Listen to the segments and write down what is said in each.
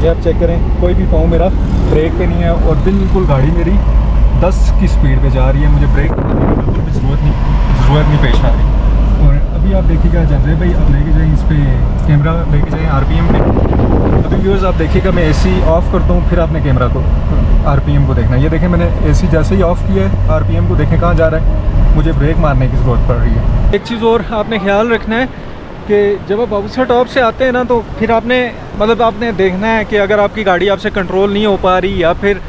ये आप चेक करें, कोई भी पाँव मेरा ब्रेक पे नहीं है और बिल्कुल गाड़ी मेरी 10 की स्पीड पे जा रही है। मुझे ब्रेक करने की बिल्कुल भी ज़रूरत नहीं पेश आ रही। और अभी आप देखिएगा जनरे भाई, अब लेके जाएँ इस पर कैमरा लेके जाएँ RPM पे। अभी व्यूअर्स आप देखिएगा, मैं AC ऑफ़ करता हूँ, फिर आपने कैमरा को RPM को देखना। ये देखें, मैंने AC जैसे ही ऑफ़ किया है, RPM को देखें कहाँ जा रहा है। मुझे ब्रेक मारने की ज़रूरत पड़ रही है। एक चीज़ और आपने ख्याल रखना है कि जब आप बाबूसर टॉप से आते हैं ना, तो फिर आपने देखना है कि अगर आपकी गाड़ी आपसे कंट्रोल नहीं हो पा रही, या फिर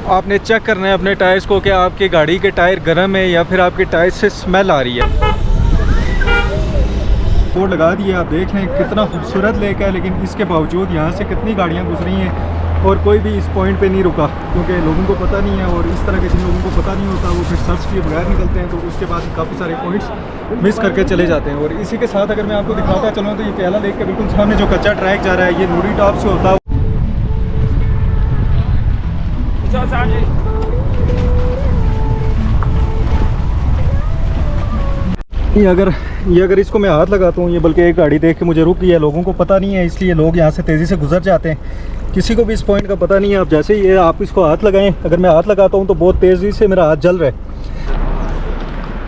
आपने चेक करना है अपने टायर्स को कि आपकी गाड़ी के टायर गर्म है या फिर आपके टायर से स्मेल आ रही है। बोर्ड लगा दिए, आप देख लें कितना खूबसूरत लेक है, लेकिन इसके बावजूद यहाँ से कितनी गाड़ियाँ गुजरी हैं और कोई भी इस पॉइंट पे नहीं रुका, क्योंकि लोगों को पता नहीं है। और इस तरह के जिन लोगों को पता नहीं होता वो फिर सर्च किए बगैर निकलते हैं, तो उसके बाद काफ़ी सारे पॉइंट्स मिस करके चले जाते हैं। और इसी के साथ अगर मैं आपको दिखाता चलूँ तो ये प्याला लेक के बिल्कुल सामने जो कच्चा ट्रैक जा रहा है, ये नूरी टॉप से होता है। ये अगर इसको मैं हाथ लगाता हूँ, ये बल्कि एक गाड़ी देख के मुझे रुक गई है। लोगों को पता नहीं है, इसलिए लोग यहाँ से तेज़ी से गुजर जाते हैं। किसी को भी इस पॉइंट का पता नहीं है। आप जैसे ही आप इसको हाथ लगाएं, अगर मैं हाथ लगाता हूँ तो बहुत तेज़ी से मेरा हाथ जल रहा है।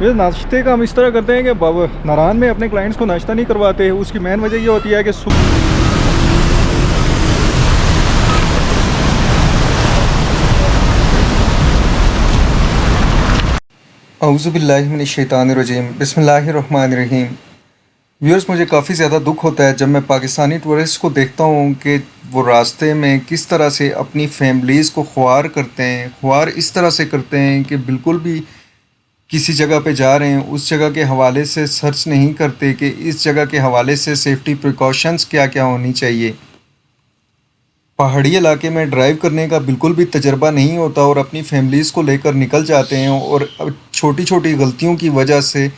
ये नाश्ते का हम इस तरह करते हैं कि नारायण में अपने क्लाइंट्स को नाश्ता नहीं करवाते। उसकी मेन वजह ये होती है कि औज़ुबिल्लाहि मिनश्शैतानिर्रजीम, बिस्मिल्लाहिर्रहमानिर्रहीम। व्यूअर्स, मुझे काफ़ी ज़्यादा दुख होता है जब मैं पाकिस्तानी टूरिस्ट को देखता हूँ कि वो रास्ते में किस तरह से अपनी फैमिलीज़ को ख्वार करते हैं। ख्वार इस तरह से करते हैं कि बिल्कुल भी किसी जगह पे जा रहे हैं उस जगह के हवाले से सर्च नहीं करते कि इस जगह के हवाले से सेफ्टी प्रिकॉशंस क्या क्या होनी चाहिए। पहाड़ी इलाके में ड्राइव करने का बिल्कुल भी तजर्बा नहीं होता और अपनी फैमिलीज़ को लेकर निकल जाते हैं, और छोटी छोटी गलतियों की वजह से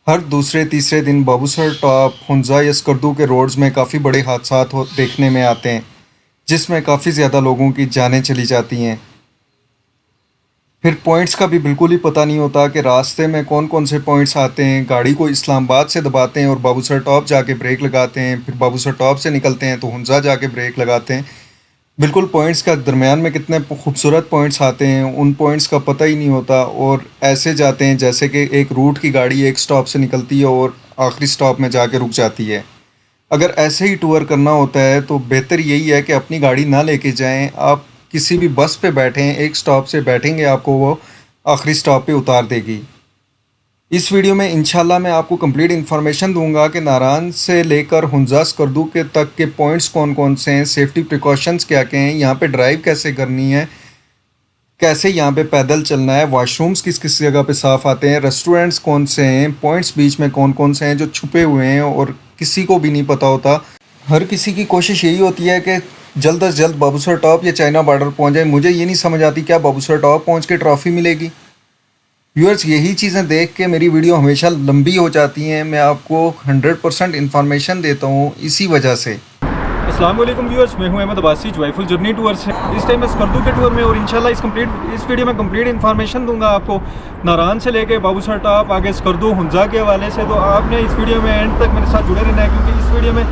हर दूसरे तीसरे दिन बाबूसर टॉप, हुंजा या स्कर्दू के रोड्स में काफ़ी बड़े हादसा देखने में आते हैं, जिसमें काफ़ी ज़्यादा लोगों की जानें चली जाती हैं। फिर पॉइंट्स का भी बिल्कुल ही पता नहीं होता कि रास्ते में कौन कौन से पॉइंट्स आते हैं। गाड़ी को इस्लामाबाद से दबाते हैं और बाबूसर टॉप जाके ब्रेक लगाते हैं, फिर बाबूसर टॉप से निकलते हैं तो हुंजा जाके ब्रेक लगाते हैं। बिल्कुल पॉइंट्स का दरमियान में कितने खूबसूरत पॉइंट्स आते हैं, उन पॉइंट्स का पता ही नहीं होता, और ऐसे जाते हैं जैसे कि एक रूट की गाड़ी एक स्टॉप से निकलती है और आखिरी स्टॉप में जाके रुक जाती है। अगर ऐसे ही टूर करना होता है तो बेहतर यही है कि अपनी गाड़ी ना लेके जाएं। आप किसी भी बस पे बैठें, एक स्टॉप से बैठेंगे आपको वो आखिरी स्टॉप पे उतार देगी। इस वीडियो में इंशाल्लाह मैं आपको कंप्लीट इन्फॉर्मेशन दूंगा कि नारायण से लेकर हुंजा स्कर्दू के तक के पॉइंट्स कौन कौन से हैं, सेफ्टी प्रिकॉशंस क्या क्या हैं, यहाँ पे ड्राइव कैसे करनी है, कैसे यहाँ पे पैदल चलना है, वॉशरूम्स किस किस जगह पे साफ़ आते हैं, रेस्टोरेंट्स कौन से हैं, पॉइंट्स बीच में कौन कौन से हैं जो छुपे हुए हैं और किसी को भी नहीं पता होता। हर किसी की कोशिश यही होती है कि जल्द अज जल्द बाबूसर टॉप या चाइना बॉर्डर पहुँच जाए। मुझे ये नहीं समझ आती क्या बाबूसर टॉप पहुँच के ट्रॉफ़ी मिलेगी। व्यूअर्स, यही चीज़ें देख के मेरी वीडियो हमेशा लंबी हो जाती हैं। मैं आपको 100% इन्फॉर्मेशन देता हूँ इसी वजह से। अस्सलाम वालेकुम व्यूअर्स, मैं हूं Ahmed Abbasi, joyful journey tour से। इस टाइम मैं स्कर्दू के टूर में, और इंशाल्लाह इस वीडियो में कंप्लीट इन्फॉर्मेशन दूंगा आपको नारायण से लेके बाबूसर टॉप, आगे स्कर्दू हुंजा के हवाले से। तो आपने इस वीडियो में एंड तक मेरे साथ जुड़े रहना है, क्योंकि इस वीडियो में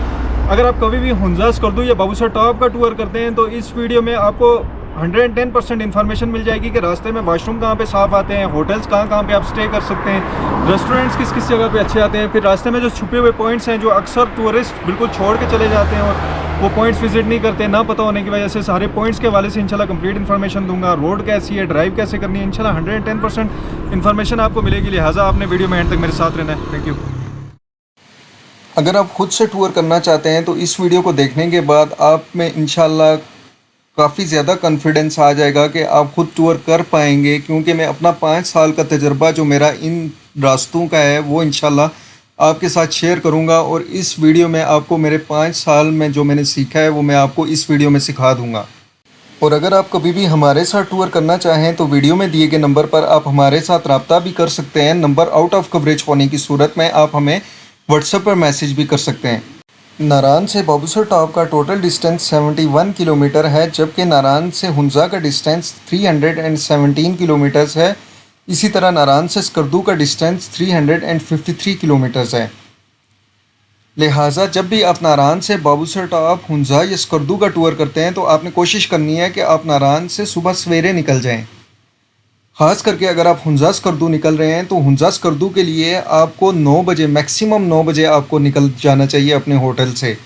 अगर आप कभी भी हुंजा, स्कर्दू या बाबूसर टॉप का टूर करते हैं तो इस वीडियो में आपको 110% इन्फॉर्मेशन मिल जाएगी कि रास्ते में वॉशरूम कहाँ पे साफ़ आते हैं, होटल्स कहाँ पे आप स्टे कर सकते हैं, रेस्टोरेंट्स किस किस जगह पे अच्छे आते हैं। फिर रास्ते में जो छुपे हुए पॉइंट्स हैं जो अक्सर टूरिस्ट बिल्कुल छोड़ के चले जाते हैं और वो पॉइंट्स विजिट नहीं करते, ना पता होने की वजह से। सारे पॉइंट्स के हवाले से इंशाल्लाह कंप्लीट इन्फॉर्मेशन दूंगा। रोड कैसी है, ड्राइव कैसे करनी है, इंशाल्लाह 110% इन्फॉर्मेशन आपको मिलेगी। लिहाजा आपने वीडियो में एंड तक मेरे साथ रहना है। Thank you. अगर आप खुद से टूर करना चाहते हैं तो इस वीडियो को देखने के बाद आप में इंशाल्लाह काफ़ी ज़्यादा कॉन्फिडेंस आ जाएगा कि आप खुद टूर कर पाएंगे, क्योंकि मैं अपना 5 साल का तजर्बा जो मेरा इन रास्तों का है वो इंशाल्लाह आपके साथ शेयर करूंगा, और इस वीडियो में आपको मेरे 5 साल में जो मैंने सीखा है वो मैं आपको इस वीडियो में सिखा दूंगा। और अगर आप कभी भी हमारे साथ टूर करना चाहें तो वीडियो में दिए गए नंबर पर आप हमारे साथ रब्ता भी कर सकते हैं। नंबर आउट ऑफ कवरेज होने की सूरत में आप हमें व्हाट्सएप पर मैसेज भी कर सकते हैं। नारायण से बाबूसर टॉप का टोटल डिस्टेंस 71 किलोमीटर है, जबकि नारायण से हुंजा का डिस्टेंस 317 किलोमीटर्स है। इसी तरह नारायण से स्कर्दू का डिस्टेंस 353 किलोमीटर्स है। लिहाजा जब भी आप नारान से बाबूसर टॉप, हुंजा या स्कर्दू का टूर करते हैं तो आपने कोशिश करनी है कि आप नारान से सुबह सवेरे निकल जाएं। ख़ास करके अगर आप हुंजा स्कर्दू निकल रहे हैं तो हुंजा स्कर्दू के लिए आपको 9 बजे, मैक्सिमम 9 बजे आपको निकल जाना चाहिए अपने होटल से।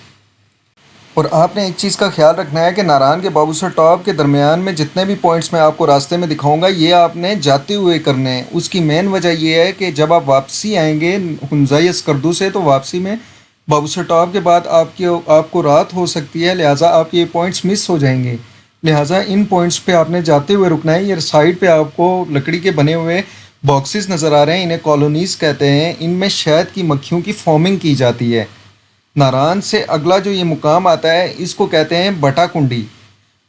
और आपने एक चीज़ का ख्याल रखना है कि नारान के बाबूसर टॉप के दरमियान में जितने भी पॉइंट्स मैं आपको रास्ते में दिखाऊंगा ये आपने जाते हुए करने हैं। उसकी मेन वजह ये है कि जब आप वापसी आएंगे हुंजा या स्कर्दू से तो वापसी में बाबूसर टॉप के बाद आपको रात हो सकती है, लिहाजा आपके ये पॉइंट्स मिस हो जाएंगे। लिहाजा इन पॉइंट्स पे आपने जाते हुए रुकना है। ये साइड पे आपको लकड़ी के बने हुए बॉक्सेस नज़र आ रहे हैं, इन्हें कॉलोनीज़ कहते हैं। इनमें शहद की मक्खियों की फॉर्मिंग की जाती है। नारान से अगला जो ये मुकाम आता है इसको कहते हैं बटा कुंडी।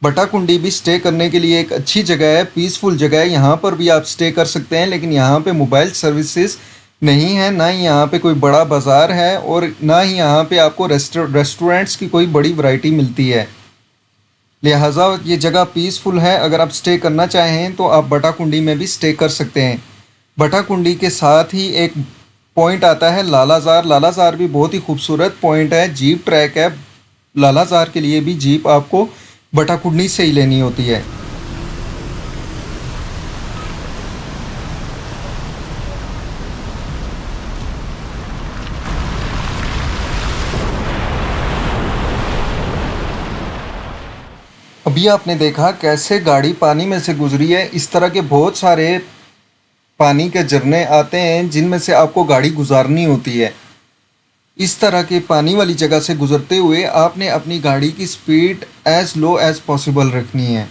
बटा कुंडी भी स्टे करने के लिए एक अच्छी जगह है, पीसफुल जगह है। यहाँ पर भी आप स्टे कर सकते हैं, लेकिन यहाँ पे मोबाइल सर्विसेज नहीं है, ना ही यहाँ पे कोई बड़ा बाज़ार है और ना ही यहाँ पे आपको रेस्टोरेंट्स की कोई बड़ी वैरायटी मिलती है। लिहाजा ये जगह पीसफुल है। अगर आप स्टे करना चाहें तो आप बटा कुंडी में भी स्टे कर सकते हैं। बटा कुंडी के साथ ही एक पॉइंट आता है लालाजार। लालाजार भी बहुत ही खूबसूरत पॉइंट है, जीप ट्रैक है। लालाजार के लिए भी जीप आपको बटा कुंडी से ही लेनी होती है। अभी आपने देखा कैसे गाड़ी पानी में से गुजरी है। इस तरह के बहुत सारे पानी के झरने आते हैं जिनमें से आपको गाड़ी गुजारनी होती है। इस तरह के पानी वाली जगह से गुजरते हुए आपने अपनी गाड़ी की speed as low as possible रखनी है।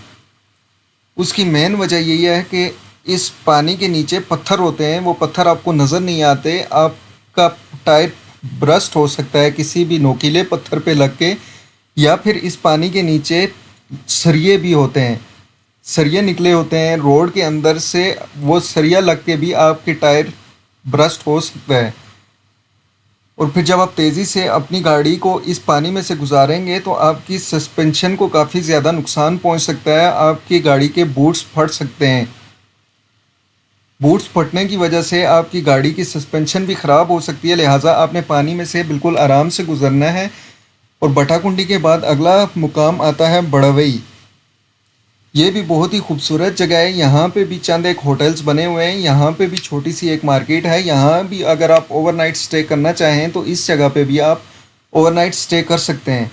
उसकी मेन वजह यही है कि इस पानी के नीचे पत्थर होते हैं, वो पत्थर आपको नज़र नहीं आते। आपका टायर ब्रस्ट हो सकता है किसी भी नोकीले पत्थर पे लग के, या फिर इस पानी के नीचे सरिये भी होते हैं, सरिये निकले होते हैं रोड के अंदर से। वो सरिया लग के भी आपके टायर ब्रस्ट हो सकता है। और फिर जब आप तेज़ी से अपनी गाड़ी को इस पानी में से गुजारेंगे तो आपकी सस्पेंशन को काफ़ी ज़्यादा नुकसान पहुंच सकता है। आपकी गाड़ी के बूट्स फट सकते हैं। बूट्स फटने की वजह से आपकी गाड़ी की सस्पेंशन भी ख़राब हो सकती है। लिहाजा आपने पानी में से बिल्कुल आराम से गुजरना है। और बटाकुंडी के बाद अगला मुकाम आता है बड़वई। ये भी बहुत ही खूबसूरत जगह है। यहाँ पे भी चंद एक होटल्स बने हुए हैं। यहाँ पे भी छोटी सी एक मार्केट है। यहाँ भी अगर आप ओवरनाइट स्टे करना चाहें तो इस जगह पे भी आप ओवरनाइट स्टे कर सकते हैं।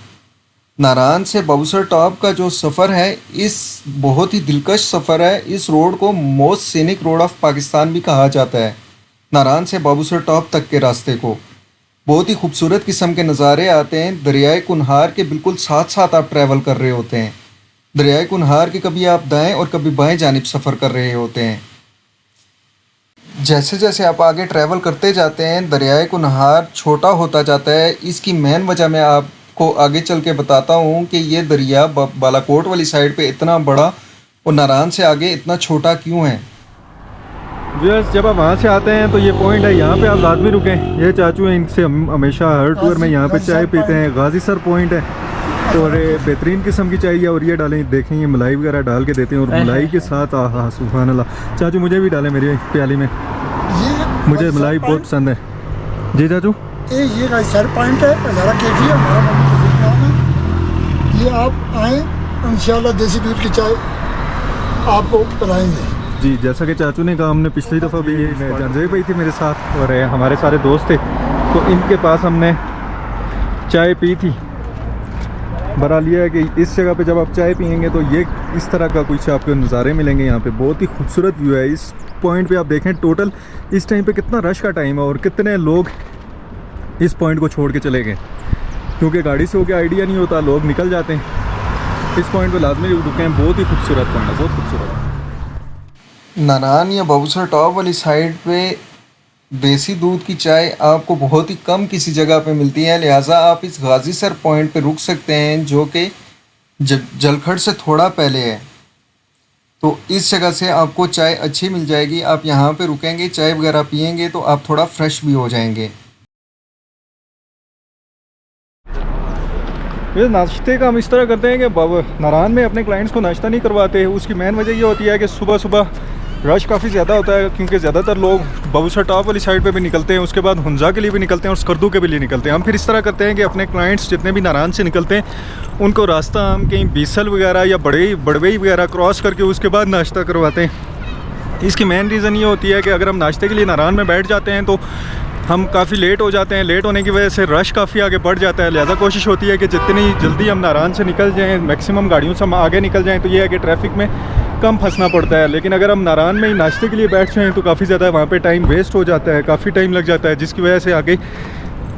नारान से बाबूसर टॉप का जो सफ़र है इस बहुत ही दिलकश सफ़र है। इस रोड को most scenic road of Pakistan भी कहा जाता है। नारान से बाबूसर टॉप तक के रास्ते को बहुत ही खूबसूरत किस्म के नज़ारे आते हैं। दरियाए कुनहार के बिल्कुल साथ साथ आप ट्रैवल कर रहे होते हैं। दरियाए कुनहार की कभी आप दाएं और कभी बाएं जानिब सफ़र कर रहे होते हैं। जैसे जैसे आप आगे ट्रैवल करते जाते हैं दरियाए कुनहार छोटा होता जाता है। इसकी मेन वजह मैं आपको आगे चल के बताता हूँ कि ये दरिया बालाकोट वाली साइड पे इतना बड़ा और नारान से आगे इतना छोटा क्यों है। व्यूअर्स, जब आप वहाँ से आते हैं तो ये पॉइंट है, यहाँ पे आप लाजमी रुकें। ये चाचू हैं, इनसे हम हमेशा हर टूर में यहाँ पे चाय पीते हैं। गाजी सर पॉइंट है और बेहतरीन किस्म की चाय है। और ये डालें, देखें ये मलाई वगैरह डाल के देते हैं और मलाई के साथ आहा सुभान अल्लाह। चाचू मुझे भी डालें मेरी प्याली में, मुझे मलाई बहुत पसंद है। जी चाचू, ये गाइसर पॉइंट है, हज़ारा कैफी है, हमारा नाम है। ये आप आएँ, इंशाल्लाह देसी दूध की चाय आपको पिलाएंगे। जी, जैसा कि चाचू ने कहा, हमने पिछली दफ़ा भी जानजेब भाई थे मेरे साथ और हमारे सारे दोस्त थे, तो इनके पास हमने चाय पी थी। बहरहाल ये है कि इस जगह पे जब आप चाय पियेंगे तो ये इस तरह का कुछ आपको नज़ारे मिलेंगे। यहाँ पे बहुत ही खूबसूरत व्यू है। इस पॉइंट पे आप देखें टोटल इस टाइम पे कितना रश का टाइम है और कितने लोग इस पॉइंट को छोड़ के चले गए, क्योंकि गाड़ी से होकर आइडिया नहीं होता, लोग निकल जाते हैं। इस पॉइंट पे लाजमी रुके हैं। बहुत ही खूबसूरत पॉइंट है, बहुत खूबसूरत। नारान या बाबूसर टॉप वाली साइड पे देसी दूध की चाय आपको बहुत ही कम किसी जगह पे मिलती है। लिहाजा आप इस गाजी सर पॉइंट पे रुक सकते हैं जो कि जलखड़ से थोड़ा पहले है। तो इस जगह से आपको चाय अच्छी मिल जाएगी। आप यहाँ पे रुकेंगे, चाय वगैरह पियेंगे तो आप थोड़ा फ्रेश भी हो जाएंगे। ये नाश्ते का हम इस तरह करते हैं कि नारान में अपने क्लाइंट्स को नाश्ता नहीं करवाते। उसकी मेन वजह ये होती है कि सुबह सुबह रश काफ़ी ज़्यादा होता है क्योंकि ज़्यादातर लोग बाबूसर टॉप वाली साइड पे भी निकलते हैं, उसके बाद हुंजा के लिए भी निकलते हैं और स्कर्दू के भी लिए निकलते हैं। हम फिर इस तरह करते हैं कि अपने क्लाइंट्स जितने भी नारायण से निकलते हैं उनको रास्ता हम कहीं बीसल वगैरह या बड़वई वगैरह क्रॉस करके उसके बाद नाश्ता करवाते हैं। इसकी मेन रीज़न ये होती है कि अगर हम नाश्ते के लिए नारायण में बैठ जाते हैं तो हम काफ़ी लेट हो जाते हैं। लेट होने की वजह से रश काफ़ी आगे बढ़ जाता है। लिहाजा कोशिश होती है कि जितनी जल्दी हम नारायण से निकल जाएं, मैक्सिमम गाड़ियों से हम आगे निकल जाएं, तो ये है कि ट्रैफिक में कम फंसना पड़ता है। लेकिन अगर हम नारायण में ही नाश्ते के लिए बैठ जाएँ तो काफ़ी ज़्यादा वहाँ पे टाइम वेस्ट हो जाता है, काफ़ी टाइम लग जाता है, जिसकी वजह से आगे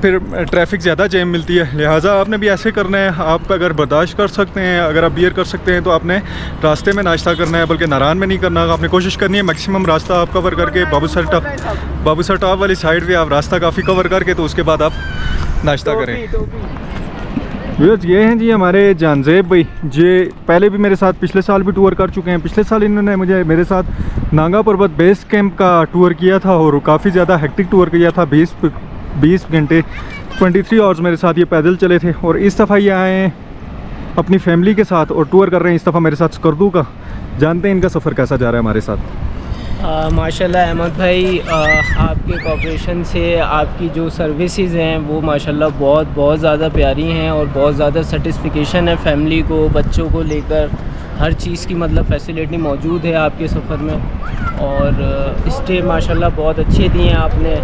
फिर ट्रैफिक ज़्यादा जैम मिलती है। लिहाजा आपने भी ऐसे करना है। आप अगर बर्दाश्त कर सकते हैं, अगर आप बियर कर सकते हैं तो आपने रास्ते में नाश्ता करना है, बल्कि नारायण में नहीं करना। आपने कोशिश करनी है मैक्सिमम रास्ता आप कवर करके बाबूसर टॉप वाली साइड पे आप रास्ता काफ़ी कवर करके तो उसके बाद आप नाश्ता करें। व्यूअर्स, ये हैं जी हमारे जानजेब भाई, ये पहले भी मेरे साथ पिछले साल भी टूर कर चुके हैं। पिछले साल इन्होंने मेरे साथ नांगा पर्वत बेस कैंप का टूर किया था और काफ़ी ज़्यादा हेक्टिक टूर किया था। 20 घंटे 23 आवर्स मेरे साथ ये पैदल चले थे। और इस दफ़ा ये आए हैं अपनी फैमिली के साथ और टूर कर रहे हैं इस दफ़ा मेरे साथ स्कर्दू का। जानते हैं इनका सफ़र कैसा जा रहा है हमारे साथ। माशाल्लाह अहमद भाई, आपके कॉपरेशन से आपकी जो सर्विसेज हैं वो माशाल्लाह बहुत ज़्यादा प्यारी हैं और बहुत ज़्यादा सेटिस्फिकेशन है। फैमिली को, बच्चों को लेकर हर चीज़ की मतलब फैसिलिटी मौजूद है आपके सफ़र में। और स्टे माशाल्लाह बहुत अच्छे दिए हैं आपने।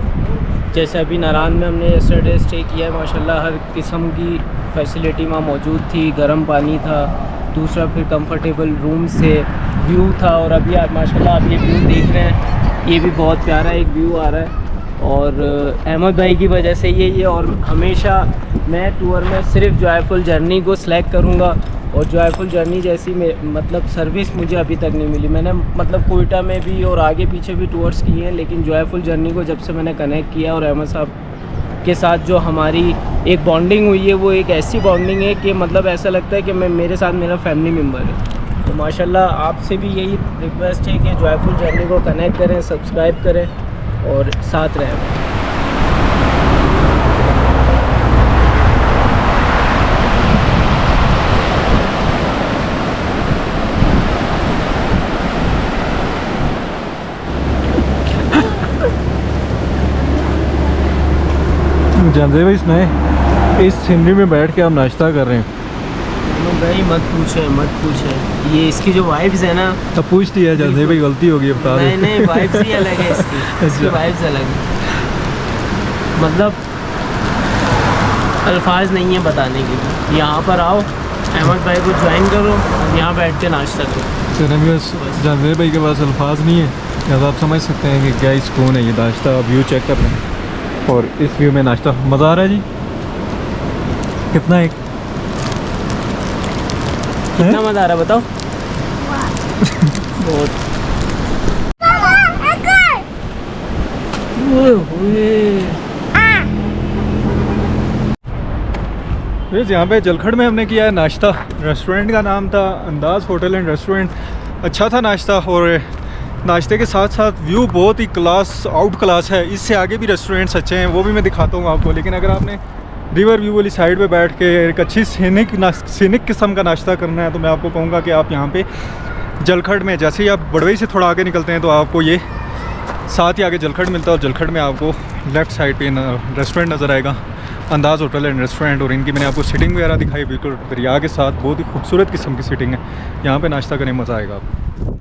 जैसे अभी नारायण में हमने यस्टरडे स्टे किया है, माशाल्लाह हर किस्म की फ़ैसिलिटी वहाँ मौजूद थी। गर्म पानी था, दूसरा फिर कंफर्टेबल रूम से व्यू था। और अभी आप माशाल्लाह आप ये व्यू देख रहे हैं, ये भी बहुत प्यारा एक व्यू आ रहा है और अहमद भाई की वजह से ये और हमेशा मैं टूर में सिर्फ जॉयफुल जर्नी को सिलेक्ट करूँगा। और जॉयफुल जर्नी जैसी मतलब सर्विस मुझे अभी तक नहीं मिली। मैंने मतलब कोयटा में भी और आगे पीछे भी टूर्स किए हैं, लेकिन जॉयफुल जर्नी को जब से मैंने कनेक्ट किया और अहमद साहब के साथ जो हमारी एक बॉन्डिंग हुई है वो एक ऐसी बॉन्डिंग है कि मतलब ऐसा लगता है कि मेरे साथ मेरा फैमिली मेम्बर है। तो माशाल्लाह आपसे भी यही रिक्वेस्ट है कि जॉयफुल जर्नी को कनेक्ट करें, सब्सक्राइब करें और साथ रहें। जानते भाई इसमें इस सीनरी में बैठ के हम नाश्ता कर रहे हैं। भाई मत पूछें, ये इसकी जो वाइब्स है ना। तो पूछ दिया जानते भाई, गलती होगी बता दो। नहीं वाइब्स ही अलग है इसकी वाइब्स अलग है। मतलब अल्फाज नहीं है बताने के लिए। यहाँ पर आओ, अहमद भाई को ज्वाइन करो, यहाँ बैठ के नाश्ता करो। जानते भाई के पास अल्फाज नहीं है, लिहाजा आप समझ सकते हैं कि क्या सुकून है। ये नाश्ता व्यू चेक कर रहे हैं और इस व्यू में नाश्ता मज़ा आ रहा है जी। कितना मज़ा आ रहा है बताओ। बहुत यहाँ पे जलखड़ में हमने किया है नाश्ता। रेस्टोरेंट का नाम था अंदाज़ होटल एंड रेस्टोरेंट। अच्छा था नाश्ता और नाश्ते के साथ साथ व्यू बहुत ही आउट क्लास है। इससे आगे भी रेस्टोरेंट्स अच्छे हैं, वो भी मैं दिखाता हूँ आपको। लेकिन अगर आपने रिवर व्यू वाली साइड पे बैठ के एक अच्छी सीनिक किस्म का नाश्ता करना है तो मैं आपको कहूँगा कि आप यहाँ पे जलखड़ में, जैसे ही आप बड़वई से थोड़ा आगे निकलते हैं तो आपको ये साथ ही आगे जलखड़ मिलता है और जलखड़ में आपको लेफ़्ट साइड पे रेस्टोरेंट नज़र आएगा, अंदाज़ होटल एंड रेस्टोरेंट। और इनकी मैंने आपको सीटिंग वगैरह दिखाई, बिल्कुल दरिया के साथ बहुत ही खूबसूरत किस्म की सीटिंग है। यहाँ पर नाश्ता करने मज़ा आएगा आपको।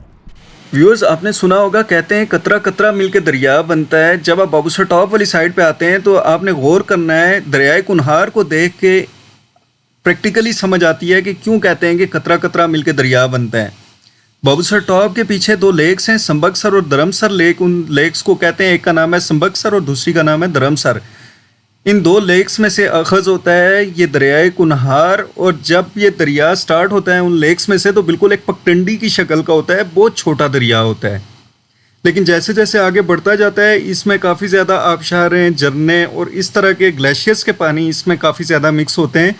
व्यूअर्स, आपने सुना होगा, कहते हैं कतरा कतरा मिलके दरिया बनता है। जब आप बाबूसर टॉप वाली साइड पे आते हैं तो आपने गौर करना है, दरियाए कुनहार को देख के प्रैक्टिकली समझ आती है कि क्यों कहते हैं कि कतरा कतरा मिलके दरिया बनता है। बाबूसर टॉप के पीछे 2 लेक्स हैं, संबकसर और धर्मसर लेक। उन लेक्स को कहते हैं, एक का नाम है संबकसर और दूसरी का नाम है धर्मसर। इन 2 लेक्स में से अखज़ होता है ये दरियाए कुनहार। और जब ये दरिया स्टार्ट होता है उन लेक्स में से तो बिल्कुल एक पगडंडी की शक्ल का होता है, बहुत छोटा दरिया होता है। लेकिन जैसे जैसे आगे बढ़ता जाता है इसमें काफ़ी ज़्यादा आबशारें, झरने और इस तरह के ग्लेशियर्स के पानी इसमें काफ़ी ज़्यादा मिक्स होते हैं।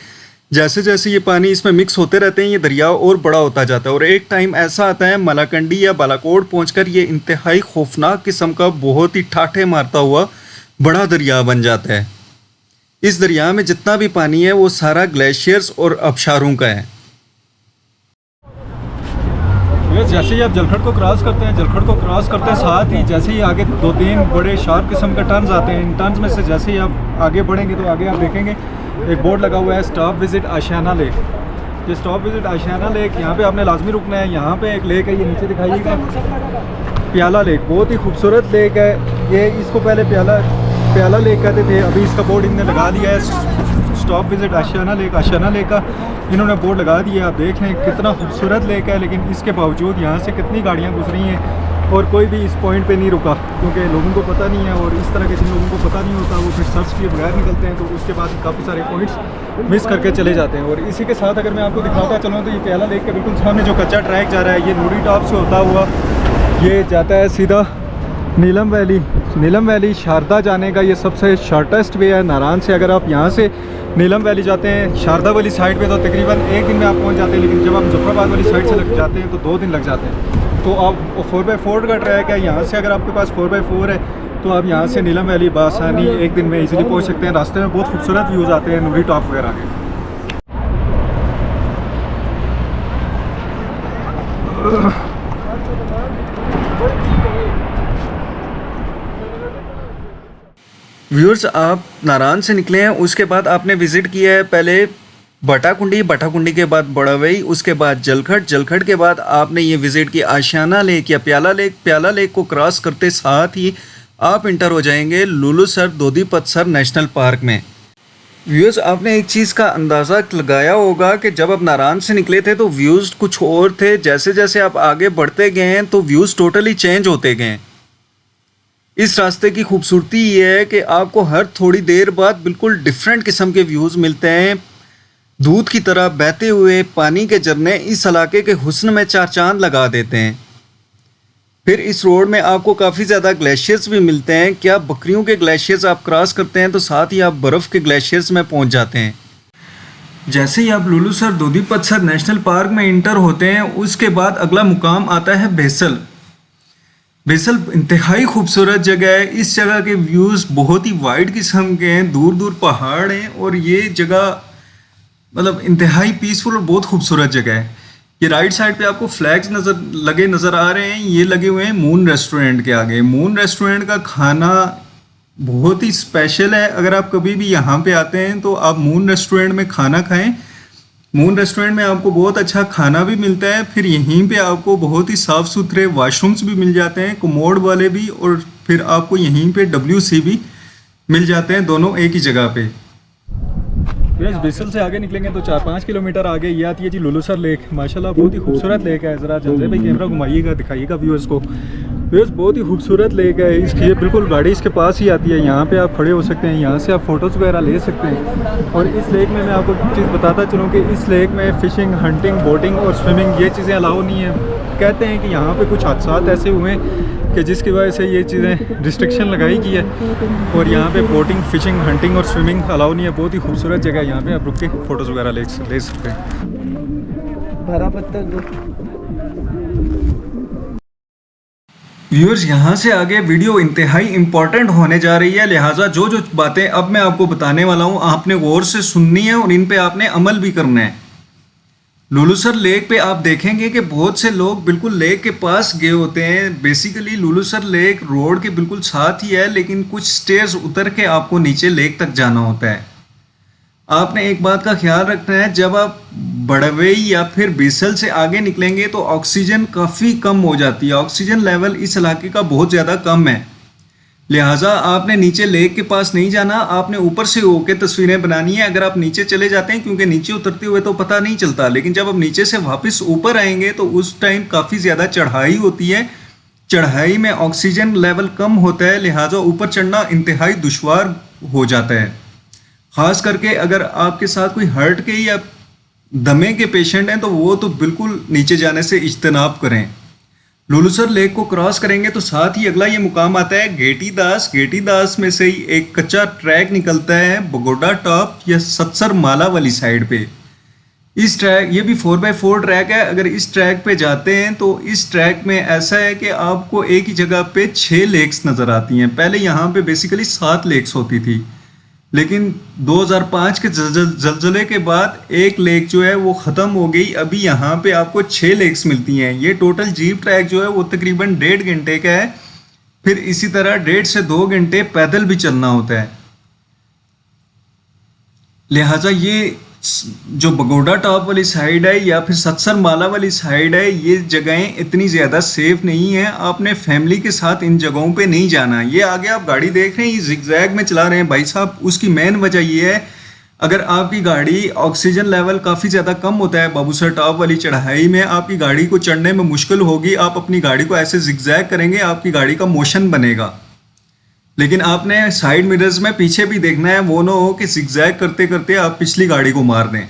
जैसे जैसे ये पानी इसमें मिक्स होते रहते हैं ये दरिया और बड़ा होता जाता है। और एक टाइम ऐसा आता है मलाकंडी या बालाकोट पहुँचकर ये इंतहाई खौफनाक किस्म का, बहुत ही ठाठे मारता हुआ बड़ा दरिया बन जाता है। इस दरिया में जितना भी पानी है वो सारा ग्लेशियर्स और आबशारों का है। ये जैसे ही आप जलखड़ को क्रॉस करते हैं, जलखड़ को क्रॉस करते हैं साथ ही जैसे ही आगे 2-3 बड़े शार्प किस्म के टर्न्स आते हैं। इन टर्न्स में से जैसे ही आप आगे बढ़ेंगे तो आगे आप देखेंगे एक बोर्ड लगा हुआ है स्टॉप विजिट आशियाना लेक। ये स्टॉप विजिट आशियाना लेक, यहाँ पे आपने लाजमी रुकना है। यहाँ पे एक लेक है, ये नीचे दिखाइएगा, प्याला लेक। बहुत ही खूबसूरत लेक है ये। इसको पहले प्याला लेक कहते थे, अभी इसका बोर्ड इन्होंने लगा दिया है स्टॉप विजिट आशियाना लेक। आशियाना लेक का इन्होंने बोर्ड लगा दिया। आप देख लें कितना खूबसूरत लेक है, लेकिन इसके बावजूद यहाँ से कितनी गाड़ियाँ गुजरी हैं और कोई भी इस पॉइंट पे नहीं रुका, क्योंकि लोगों को पता नहीं है। और इस तरह के जिन लोगों को पता नहीं होता वो फिर सर्च किए बगैर निकलते हैं, तो उसके बाद काफ़ी सारे पॉइंट्स मिस करके चले जाते हैं। और इसी के साथ अगर मैं आपको दिखाता चलूँ तो ये प्याला लेक के बिल्कुल सामने जो कच्चा ट्रैक जा रहा है, ये नूरी टॉप से होता हुआ ये जाता है सीधा नीलम वैली। नीलम वैली शारदा जाने का ये सबसे शॉर्टेस्ट वे है नारायण से। अगर आप यहाँ से नीलम वैली जाते हैं शारदा वाली साइड पे तो तकरीबन 1 दिन में आप पहुँच जाते हैं, लेकिन जब आप मुजफ्फराबाद वाली साइड से लग जाते हैं तो 2 दिन लग जाते हैं। तो आप 4x4 का ट्रैक है, यहाँ से अगर आपके पास 4x4 है तो आप यहाँ से नीलम वैली बासानी 1 दिन में इजीली पहुँच सकते हैं। रास्ते में बहुत खूबसूरत व्यूज़ आते हैं नूरी टॉप वगैरह के। व्यूअर्स, आप नारायण से निकले हैं, उसके बाद आपने विज़िट किया है पहले बटाकुंडी के बाद बड़ावई, उसके बाद जलखड़ के बाद आपने ये विज़िट किया आशियाना लेक या प्याला लेक को क्रॉस करते साथ ही आप इंटर हो जाएंगे लुलुसर दोदी पत्थर नेशनल पार्क में। व्यूअर्स, आपने एक चीज़ का अंदाज़ा लगाया होगा कि जब आप नारायण से निकले थे तो व्यूज़ कुछ और थे, जैसे जैसे आप आगे बढ़ते गए हैं तो व्यूज़ टोटली चेंज होते गए। इस रास्ते की खूबसूरती ये है कि आपको हर थोड़ी देर बाद बिल्कुल डिफरेंट किस्म के व्यूज़ मिलते हैं। दूध की तरह बहते हुए पानी के झरने इस इलाके के हुस्न में 4 चांद लगा देते हैं। फिर इस रोड में आपको काफ़ी ज़्यादा ग्लेशियर्स भी मिलते हैं। क्या बकरियों के ग्लेशियर्स आप क्रॉस करते हैं तो साथ ही आप बर्फ़ के ग्लेशियर्स में पहुंच जाते हैं। जैसे ही आप लुलुसर दोदी पत्थर नेशनल पार्क में इंटर होते हैं उसके बाद अगला मुकाम आता है बेसल। बेसल इंतहाई खूबसूरत जगह है। इस जगह के व्यूज़ बहुत ही वाइड किस्म के हैं, दूर दूर पहाड़ हैं और ये जगह मतलब इंतहाई पीसफुल और बहुत खूबसूरत जगह है। ये राइट साइड पे आपको फ्लैग्स नज़र आ रहे हैं, ये लगे हुए हैं मून रेस्टोरेंट के आगे। मून रेस्टोरेंट का खाना बहुत ही स्पेशल है। अगर आप कभी भी यहाँ पे आते हैं तो आप मून रेस्टोरेंट में खाना खाएं। मून रेस्टोरेंट में आपको बहुत अच्छा खाना भी मिलता है। फिर यहीं पे आपको बहुत ही साफ़ सुथरे वाशरूम्स भी मिल जाते हैं, कमोड वाले भी, और फिर आपको यहीं पे WC भी मिल जाते हैं, दोनों एक ही जगह पे। यस, बेसल से आगे निकलेंगे तो 4-5 किलोमीटर आगे ये आती है जी लुलुसर लेक। माशाल्लाह बहुत ही खूबसूरत लेक है। ज़रा जल्दी भाई कैमरा घुमाइएगा, दिखाइएगा व्यूअर्स को। व्यूअर्स, बहुत ही खूबसूरत लेक है। इसकी ये बिल्कुल गाड़ी इसके पास ही आती है, यहाँ पे आप खड़े हो सकते हैं, यहाँ से आप फ़ोटोज़ वगैरह ले सकते हैं। और इस लेक में मैं आपको एक चीज़ बताता चलूँ कि इस लेक में फ़िशिंग, हंटिंग, बोटिंग और स्विमिंग ये चीज़ें अलाउ नहीं है। कहते हैं कि यहाँ पे कुछ हादसात ऐसे हुए हैं कि जिसकी वजह से ये चीज़ें रिस्ट्रिक्शन लगाई गई है और यहाँ पे बोटिंग, फिशिंग, हंटिंग और स्विमिंग अलाउ नहीं है। बहुत ही खूबसूरत जगह है, यहाँ पे आप रुक के फ़ोटोज़ वगैरह ले सकते हैं। भरा पत्थर दो। व्यूअर्स, यहाँ से आगे वीडियो इंतहाई इम्पॉर्टेंट होने जा रही है, लिहाजा जो जो बातें अब मैं आपको बताने वाला हूँ आपने गौर से सुननी है और इन पे आपने अमल भी करना है। लुलुसर लेक पे आप देखेंगे कि बहुत से लोग बिल्कुल लेक के पास गए होते हैं। बेसिकली लुलुसर लेक रोड के बिल्कुल साथ ही है, लेकिन कुछ स्टेयर्स उतर के आपको नीचे लेक तक जाना होता है। आपने एक बात का ख्याल रखना है, जब आप बड़वई या फिर बेसल से आगे निकलेंगे तो ऑक्सीजन काफ़ी कम हो जाती है। ऑक्सीजन लेवल इस इलाके का बहुत ज़्यादा कम है, लिहाजा आपने नीचे लेक के पास नहीं जाना, आपने ऊपर से होकर तस्वीरें बनानी है। अगर आप नीचे चले जाते हैं, क्योंकि नीचे उतरते हुए तो पता नहीं चलता, लेकिन जब आप नीचे से वापस ऊपर आएंगे तो उस टाइम काफ़ी ज़्यादा चढ़ाई होती है। चढ़ाई में ऑक्सीजन लेवल कम होता है, लिहाजा ऊपर चढ़ना इंतहाई दुश्वार हो जाता है। ख़ास करके अगर आपके साथ कोई हार्ट के या दमे के पेशेंट हैं तो वो तो बिल्कुल नीचे जाने से इज्तनाब करें। लुलुसर लेक को क्रॉस करेंगे तो साथ ही अगला ये मुकाम आता है गेटी दास में से ही एक कच्चा ट्रैक निकलता है बगोडा टॉप या सत्सर माला वाली साइड पे। इस ट्रैक, ये भी 4x4 ट्रैक है। अगर इस ट्रैक पे जाते हैं तो इस ट्रैक में ऐसा है कि आपको एक ही जगह पे 6 लेक्स नज़र आती हैं। पहले यहाँ पे बेसिकली 7 लेक्स होती थी, लेकिन 2005 के जलजले के बाद एक लेक जो है वो ख़त्म हो गई। अभी यहाँ पे आपको 6 लेक्स मिलती हैं। ये टोटल जीप ट्रैक जो है वो तकरीबन 1.5 घंटे का है। फिर इसी तरह 1.5 से 2 घंटे पैदल भी चलना होता है। लिहाजा ये जो बगोड़ा टॉप वाली साइड है या फिर सत्सर माला वाली साइड है, ये जगहें इतनी ज़्यादा सेफ नहीं है। आपने फैमिली के साथ इन जगहों पे नहीं जाना। ये आगे आप गाड़ी देख रहे हैं, ये जिगजैग में चला रहे हैं भाई साहब। उसकी मेन वजह ये है, अगर आपकी गाड़ी ऑक्सीजन लेवल काफ़ी ज़्यादा कम होता है बाबूसर टॉप वाली चढ़ाई में, आपकी गाड़ी को चढ़ने में मुश्किल होगी। आप अपनी गाड़ी को ऐसे जिगजैग करेंगे, आपकी गाड़ी का मोशन बनेगा। लेकिन आपने साइड मिरर्स में पीछे भी देखना है, वो ना हो कि जिगजैग करते करते आप पिछली गाड़ी को मार दें।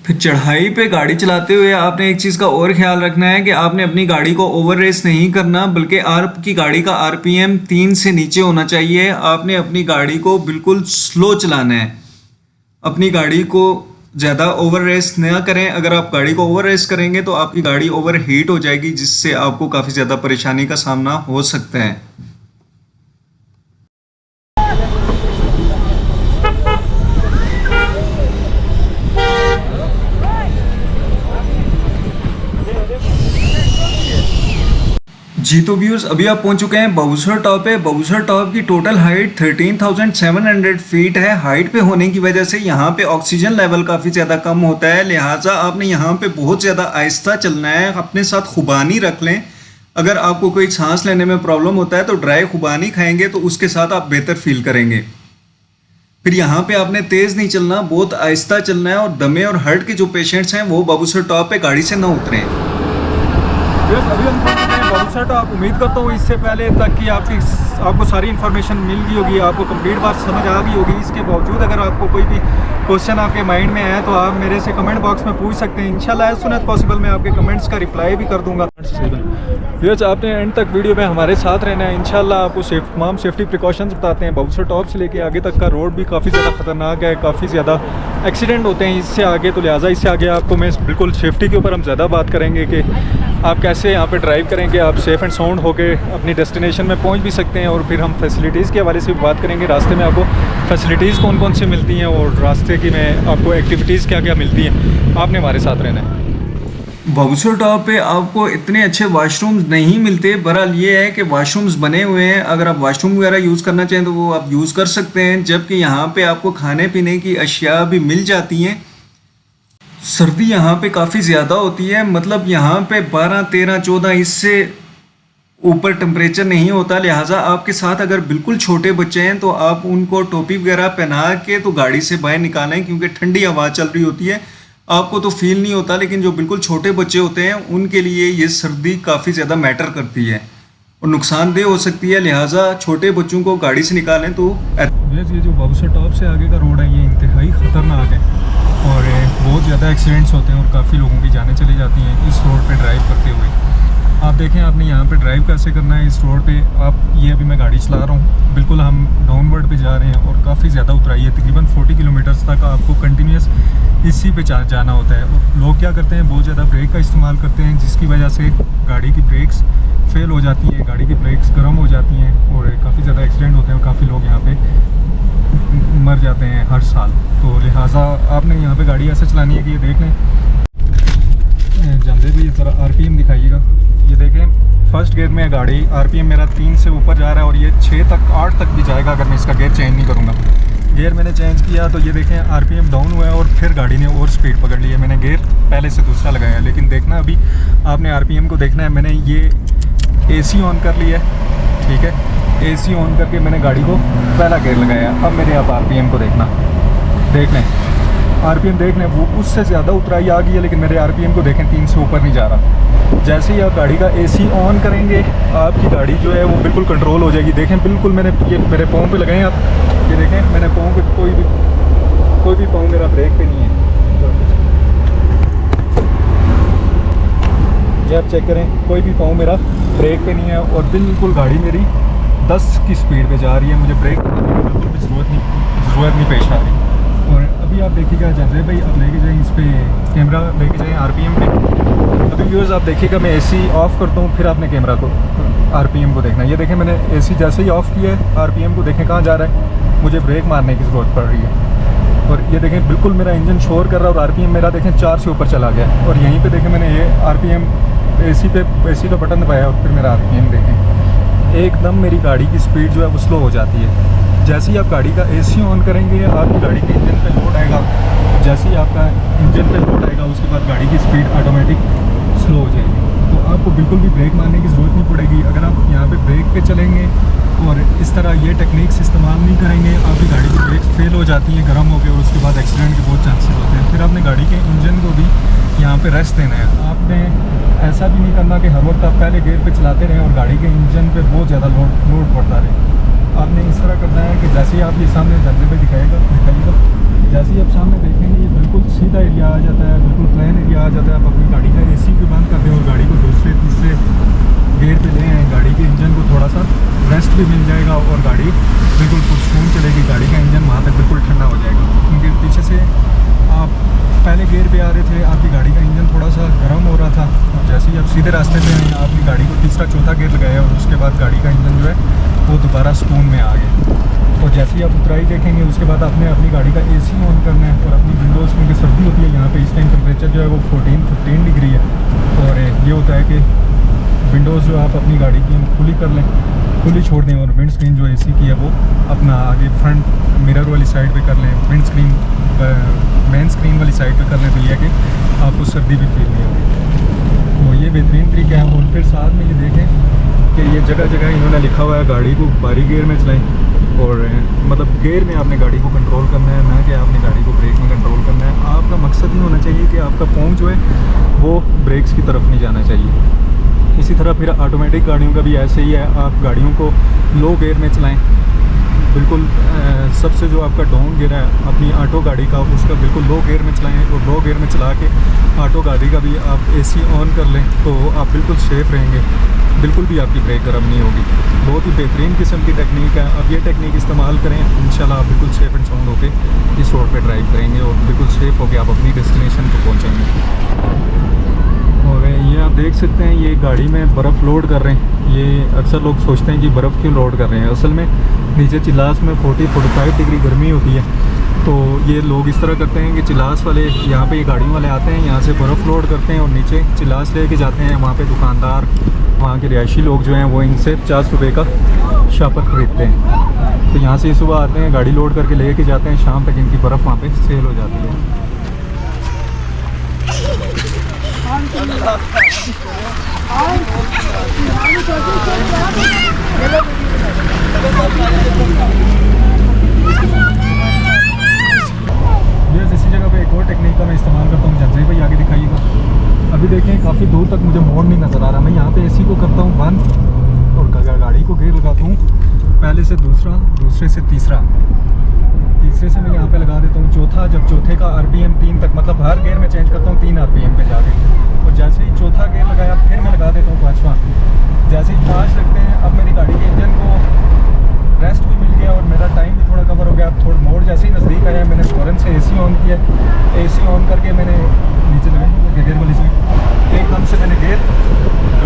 फिर चढ़ाई पे गाड़ी चलाते हुए आपने एक चीज़ का और ख्याल रखना है कि आपने अपनी गाड़ी को ओवर रेस नहीं करना, बल्कि आपकी गाड़ी का आरपीएम 3 से नीचे होना चाहिए। आपने अपनी गाड़ी को बिल्कुल स्लो चलाना है। अपनी गाड़ी को ज़्यादा ओवर रेस ना करें। अगर आप गाड़ी को ओवर रेस करेंगे तो आपकी गाड़ी ओवर हीट हो जाएगी, जिससे आपको काफ़ी ज़्यादा परेशानी का सामना हो सकता है। जी तो व्यूअर्स, अभी आप पहुंच चुके हैं बाबूसर टॉप पे। बाबूसर टॉप की टोटल हाइट 13,700 फीट है। हाइट पे होने की वजह से यहाँ पे ऑक्सीजन लेवल काफ़ी ज़्यादा कम होता है, लिहाजा आपने यहाँ पे बहुत ज़्यादा आहिस्ता चलना है। अपने साथ खुबानी रख लें। अगर आपको कोई सांस लेने में प्रॉब्लम होता है तो ड्राई खुबानी खाएंगे तो उसके साथ आप बेहतर फील करेंगे। फिर यहाँ पे आपने तेज़ नहीं चलना, बहुत आहिस्ता चलना है। और दमे और हार्ट के जो पेशेंट्स हैं वो बाबूसर टॉप पे गाड़ी से ना उतरें। अभी हम बाबूसर टॉप, उम्मीद करता हूँ इससे पहले तक कि आपको सारी इन्फॉर्मेशन मिल गई होगी, आपको कंप्लीट बात समझ आ गई होगी। इसके बावजूद अगर आपको कोई भी क्वेश्चन आपके माइंड में है तो आप मेरे से कमेंट बॉक्स में पूछ सकते हैं। इंशाल्लाह एज सून एज पॉसिबल मैं आपके कमेंट्स का रिप्लाई भी कर दूंगा। व्यूअर्स, आपने एंड तक वीडियो में हमारे साथ रहना है। इंशाल्लाह आपको तमाम सेफ्टी प्रिकॉशंस बताते हैं। बाबूसर टॉप से लेके आगे तक का रोड भी काफ़ी ज़्यादा ख़तरनाक है, काफ़ी ज़्यादा एक्सीडेंट होते हैं इससे आगे, तो लिहाजा इससे आगे आपको मैं बिल्कुल सेफ्टी के ऊपर हम ज़्यादा बात करेंगे कि आप कैसे यहाँ पे ड्राइव करेंगे, आप सेफ़ एंड साउंड होके अपनी डेस्टिनेशन में पहुँच भी सकते हैं। और फिर हम फैसिलिटीज़ के हवाले से भी बात करेंगे, रास्ते में आपको फैसिलिटीज़ कौन कौन सी मिलती हैं और रास्ते की में आपको एक्टिविटीज़ क्या क्या मिलती हैं। आपने हमारे साथ रहना है। बाबूसर टॉप पे आपको इतने अच्छे वाशरूम्स नहीं मिलते। बहरहाल ये है कि वाशरूम्स बने हुए हैं, अगर आप वाशरूम वगैरह यूज़ करना चाहें तो वो आप यूज़ कर सकते हैं। जबकि यहाँ पे आपको खाने पीने की अशिया भी मिल जाती हैं। सर्दी यहाँ पे काफ़ी ज़्यादा होती है, मतलब यहाँ पे 12, 13, 14 इससे ऊपर टेम्परेचर नहीं होता। लिहाजा आपके साथ अगर बिल्कुल छोटे बच्चे हैं तो आप उनको टोपी वगैरह पहना के तो गाड़ी से बाहर निकालें, क्योंकि ठंडी हवा चल रही होती है। आपको तो फील नहीं होता, लेकिन जो बिल्कुल छोटे बच्चे होते हैं उनके लिए ये सर्दी काफ़ी ज़्यादा मैटर करती है और नुकसानदेह हो सकती है। लिहाजा छोटे बच्चों को गाड़ी से निकालें तो ये जो बाबूसर टॉप से आगे का रोड है ये इंतहाई ख़तरनाक है और बहुत ज़्यादा एक्सीडेंट्स होते हैं और काफ़ी लोगों की जानें चली जाती हैं इस रोड पे ड्राइव करते हुए। आप देखें आपने यहाँ पे ड्राइव कैसे करना है इस रोड पे। आप ये अभी मैं गाड़ी चला रहा हूँ, बिल्कुल हम डाउनवर्ड पे जा रहे हैं और काफ़ी ज़्यादा उतराई है, तकरीबन 40 किलोमीटर्स तक आपको कंटिन्यूस इसी पे जाना होता है। और लोग क्या करते हैं, बहुत ज़्यादा ब्रेक का इस्तेमाल करते हैं, जिसकी वजह से गाड़ी की ब्रेक्स फेल हो जाती हैं, गाड़ी की ब्रेक्स गर्म हो जाती हैं और काफ़ी ज़्यादा एक्सीडेंट होते हैं और काफ़ी लोग यहाँ पे मर जाते हैं हर साल। तो लिहाजा आपने यहाँ पे गाड़ी ऐसे चलानी है कि ये देख लें, जानते भी ज़रा आरपीएम दिखाइएगा। ये देखें फर्स्ट गियर में गाड़ी, आरपीएम मेरा 3 से ऊपर जा रहा है और ये 6 तक 8 तक भी जाएगा अगर मैं इसका गियर चेंज नहीं करूँगा। गियर मैंने चेंज किया तो ये देखें आरपीएम डाउन हुआ है और फिर गाड़ी ने और स्पीड पकड़ ली है। मैंने गियर पहले से दूसरा लगाया, लेकिन देखना अभी आपने आरपीएम को देखना है। मैंने ये एसी ऑन कर लिया है, ठीक है, एसी ऑन करके मैंने गाड़ी को पहला गियर लगाया। अब मेरे आप आरपीएम को देखना, देख लें आरपीएम देख लें, वो उससे ज़्यादा उतराई आ गई है, लेकिन मेरे आरपीएम को देखें 3 से ऊपर नहीं जा रहा। जैसे ही आप गाड़ी का एसी ऑन करेंगे आपकी गाड़ी जो है वो बिल्कुल कंट्रोल हो जाएगी। देखें बिल्कुल मैंने ये मेरे पाँव पे लगाए, आप ये देखें मैंने पाँव पे कोई भी पाँव मेरा ब्रेक पे नहीं है। ये आप चेक करें, कोई भी पाँव मेरा ब्रेक पे नहीं है और बिल्कुल गाड़ी मेरी 10 की स्पीड पे जा रही है। मुझे ब्रेक करने की बिल्कुल भी ज़रूरत नहीं पेश आ रही। और अभी आप देखिएगा जंदे भाई, आप लेके जाएँ इस पर कैमरा लेके जाएँ आरपीएम पे। अभी व्यूअर्स आप देखिएगा मैं एसी ऑफ़ करता हूँ, फिर आपने कैमरा को आरपीएम को देखना है। ये देखें मैंने एसी जैसे ही ऑफ़ किया है, आरपीएम को देखें कहाँ जा रहा है, मुझे ब्रेक मारने की ज़रूरत पड़ रही है। और ये देखें बिल्कुल मेरा इंजन शोर कर रहा है और आरपीएम मेरा देखें 4 से ऊपर चला गया है। और यहीं पे देखें मैंने ये आरपीएम एसी का बटन दबाया और फिर मेरा आरपीएम देखें एकदम मेरी गाड़ी की स्पीड जो है वो स्लो हो जाती है। जैसे ही आप गाड़ी का एसी ऑन करेंगे आपकी गाड़ी के इंजन पे लोड आएगा, जैसे ही आपका इंजन पे लोड आएगा उसके बाद गाड़ी की स्पीड ऑटोमेटिक स्लो हो जाएगी। तो आपको बिल्कुल भी ब्रेक मारने की ज़रूरत नहीं पड़ेगी। अगर आप यहाँ पे ब्रेक पे चलेंगे और इस तरह ये टेक्निक्स इस्तेमाल नहीं करेंगे, आपकी गाड़ी की ब्रेक फेल हो जाती हैं गर्म होकर और उसके बाद एक्सीडेंट के बहुत चांसेस होते हैं। फिर आपने गाड़ी के इंजन को भी यहाँ पे रेस्ट देना है। आपने ऐसा भी नहीं करना कि हर वक्त आप पहले गियर पे चलाते रहें और गाड़ी के इंजन पे बहुत ज़्यादा लोड पड़ता रहे। आपने इस तरह करना है कि जैसे ही आप ये सामने दरजे पे दिखाइएगा, जैसे ही आप सामने देखेंगे ये बिल्कुल सीधा एरिया आ जाता है, बिल्कुल प्लेन एरिया आ जाता है। आप अपनी गाड़ी का एसी भी बंद कर दें और गाड़ी को दूसरे तीसरे गियर पे ले आएँ, गाड़ी के इंजन को थोड़ा सा रेस्ट भी मिल जाएगा और गाड़ी बिल्कुल पुरसकून चलेगी। गाड़ी का इंजन वहाँ तक बिल्कुल ठंडा हो जाएगा, क्योंकि पीछे से आप पहले गियर पे आ रहे थे, आपकी गाड़ी का इंजन थोड़ा सा गर्म हो रहा था और जैसे ही आप सीधे रास्ते पे आए आपकी गाड़ी को तीसरा चौथा गियर लगाया और उसके बाद गाड़ी का इंजन जो है वो दोबारा सुकून में आ गया। और जैसे ही आप उतराई देखेंगे उसके बाद आपने अपनी गाड़ी का एसी ऑन करना है और अपनी विंडोज़ क्योंकि सर्दी होती है यहाँ पे इस टाइम टेम्परेचर जो है वो 14-15 डिग्री है। और ये होता है कि विंडोज़ जो आप अपनी गाड़ी की खुली कर लें, खुली छोड़ दें और विंड स्क्रीन जो एसी की है वो अपना आगे फ्रंट मिरर वाली साइड पे कर लें, विंड स्क्रीन मेन स्क्रीन वाली साइड पे कर लें। तो ये है कि आपको सर्दी भी फील नहीं होगी। तो ये बेहतरीन तरीका है। और फिर साथ में ये देखें कि ये जगह जगह इन्होंने लिखा हुआ है गाड़ी को बारी गियर में चलाएं और मतलब गियर में आपने गाड़ी को कंट्रोल करना है, ना कि आपने गाड़ी को ब्रेक में कंट्रोल करना है। आपका मकसद ही होना चाहिए कि आपका पाँव जो है वो ब्रेक्स की तरफ नहीं जाना चाहिए। इसी तरह फिर ऑटोमेटिक गाड़ियों का भी ऐसे ही है, आप गाड़ियों को लो गियर में चलाएं। बिल्कुल सबसे जो आपका डाउन गियर है अपनी ऑटो गाड़ी का उसका बिल्कुल लो गियर में चलाएं और लो गियर में चला के ऑटो गाड़ी का भी आप एसी ऑन कर लें तो आप बिल्कुल सेफ़ रहेंगे, बिल्कुल भी आपकी ब्रेक गर्म नहीं होगी। बहुत ही बेहतरीन किस्म की टेक्निक है। अब ये टेक्निक इस्तेमाल करें, इंशाल्लाह आप बिल्कुल सेफ़ एंड साउंड होकर इस रोड पे ड्राइव करेंगे और बिल्कुल सेफ़ होकर आप अपनी डेस्टिनेशन पर पहुँचेंगे। और ये आप देख सकते हैं ये गाड़ी में बर्फ़ लोड कर रहे हैं। ये अक्सर लोग सोचते हैं कि बर्फ़ क्यों लोड कर रहे हैं, असल में नीचे चिलास में 40-45 डिग्री गर्मी होती है। तो ये लोग इस तरह करते हैं कि चिलास वाले यहाँ पे ये गाड़ियों वाले आते हैं, यहाँ से बर्फ़ लोड करते हैं और नीचे चिलास लेके जाते हैं। वहाँ पे दुकानदार, वहाँ के रिहायशी लोग जो हैं वो इनसे 50 रुपये का शापर ख़रीदते हैं। तो यहाँ से सुबह आते हैं, गाड़ी लोड करके लेके जाते हैं, शाम तक इनकी बर्फ़ वहाँ पर सेल हो जाती है। इसी जगह पे एक और टेक्निक का मैं इस्तेमाल करता हूँ। जंजई भाई आगे दिखाइएगा। अभी देखें काफ़ी दूर तक मुझे मोड़ नहीं नज़र आ रहा। मैं यहाँ पे एसी को करता हूँ बंद और गाड़ी को गियर लगाता हूँ, पहले से दूसरा, दूसरे से तीसरा, तीसरे से मैं यहाँ पे लगा देता हूँ चौथा। जब चौथे का आरपीएम 3 तक, मतलब हर गियर में चेंज करता हूँ 3 आरपीएम पे जाके, और जैसे ही चौथा गियर लगाया फिर मैं लगा देता हूँ 5वां। जैसे ही 5 लगते हैं अब मेरी गाड़ी के इंजन को रेस्ट भी मिल गया और मेरा टाइम भी थोड़ा कवर हो गया। थोड़ा मोड़ जैसे ही नज़दीक आया मैंने फ़ौरन से एसी ऑन किया। एसी ऑन करके मैंने नीचे लगाई गियर वाली से एकदम से मैंने गियर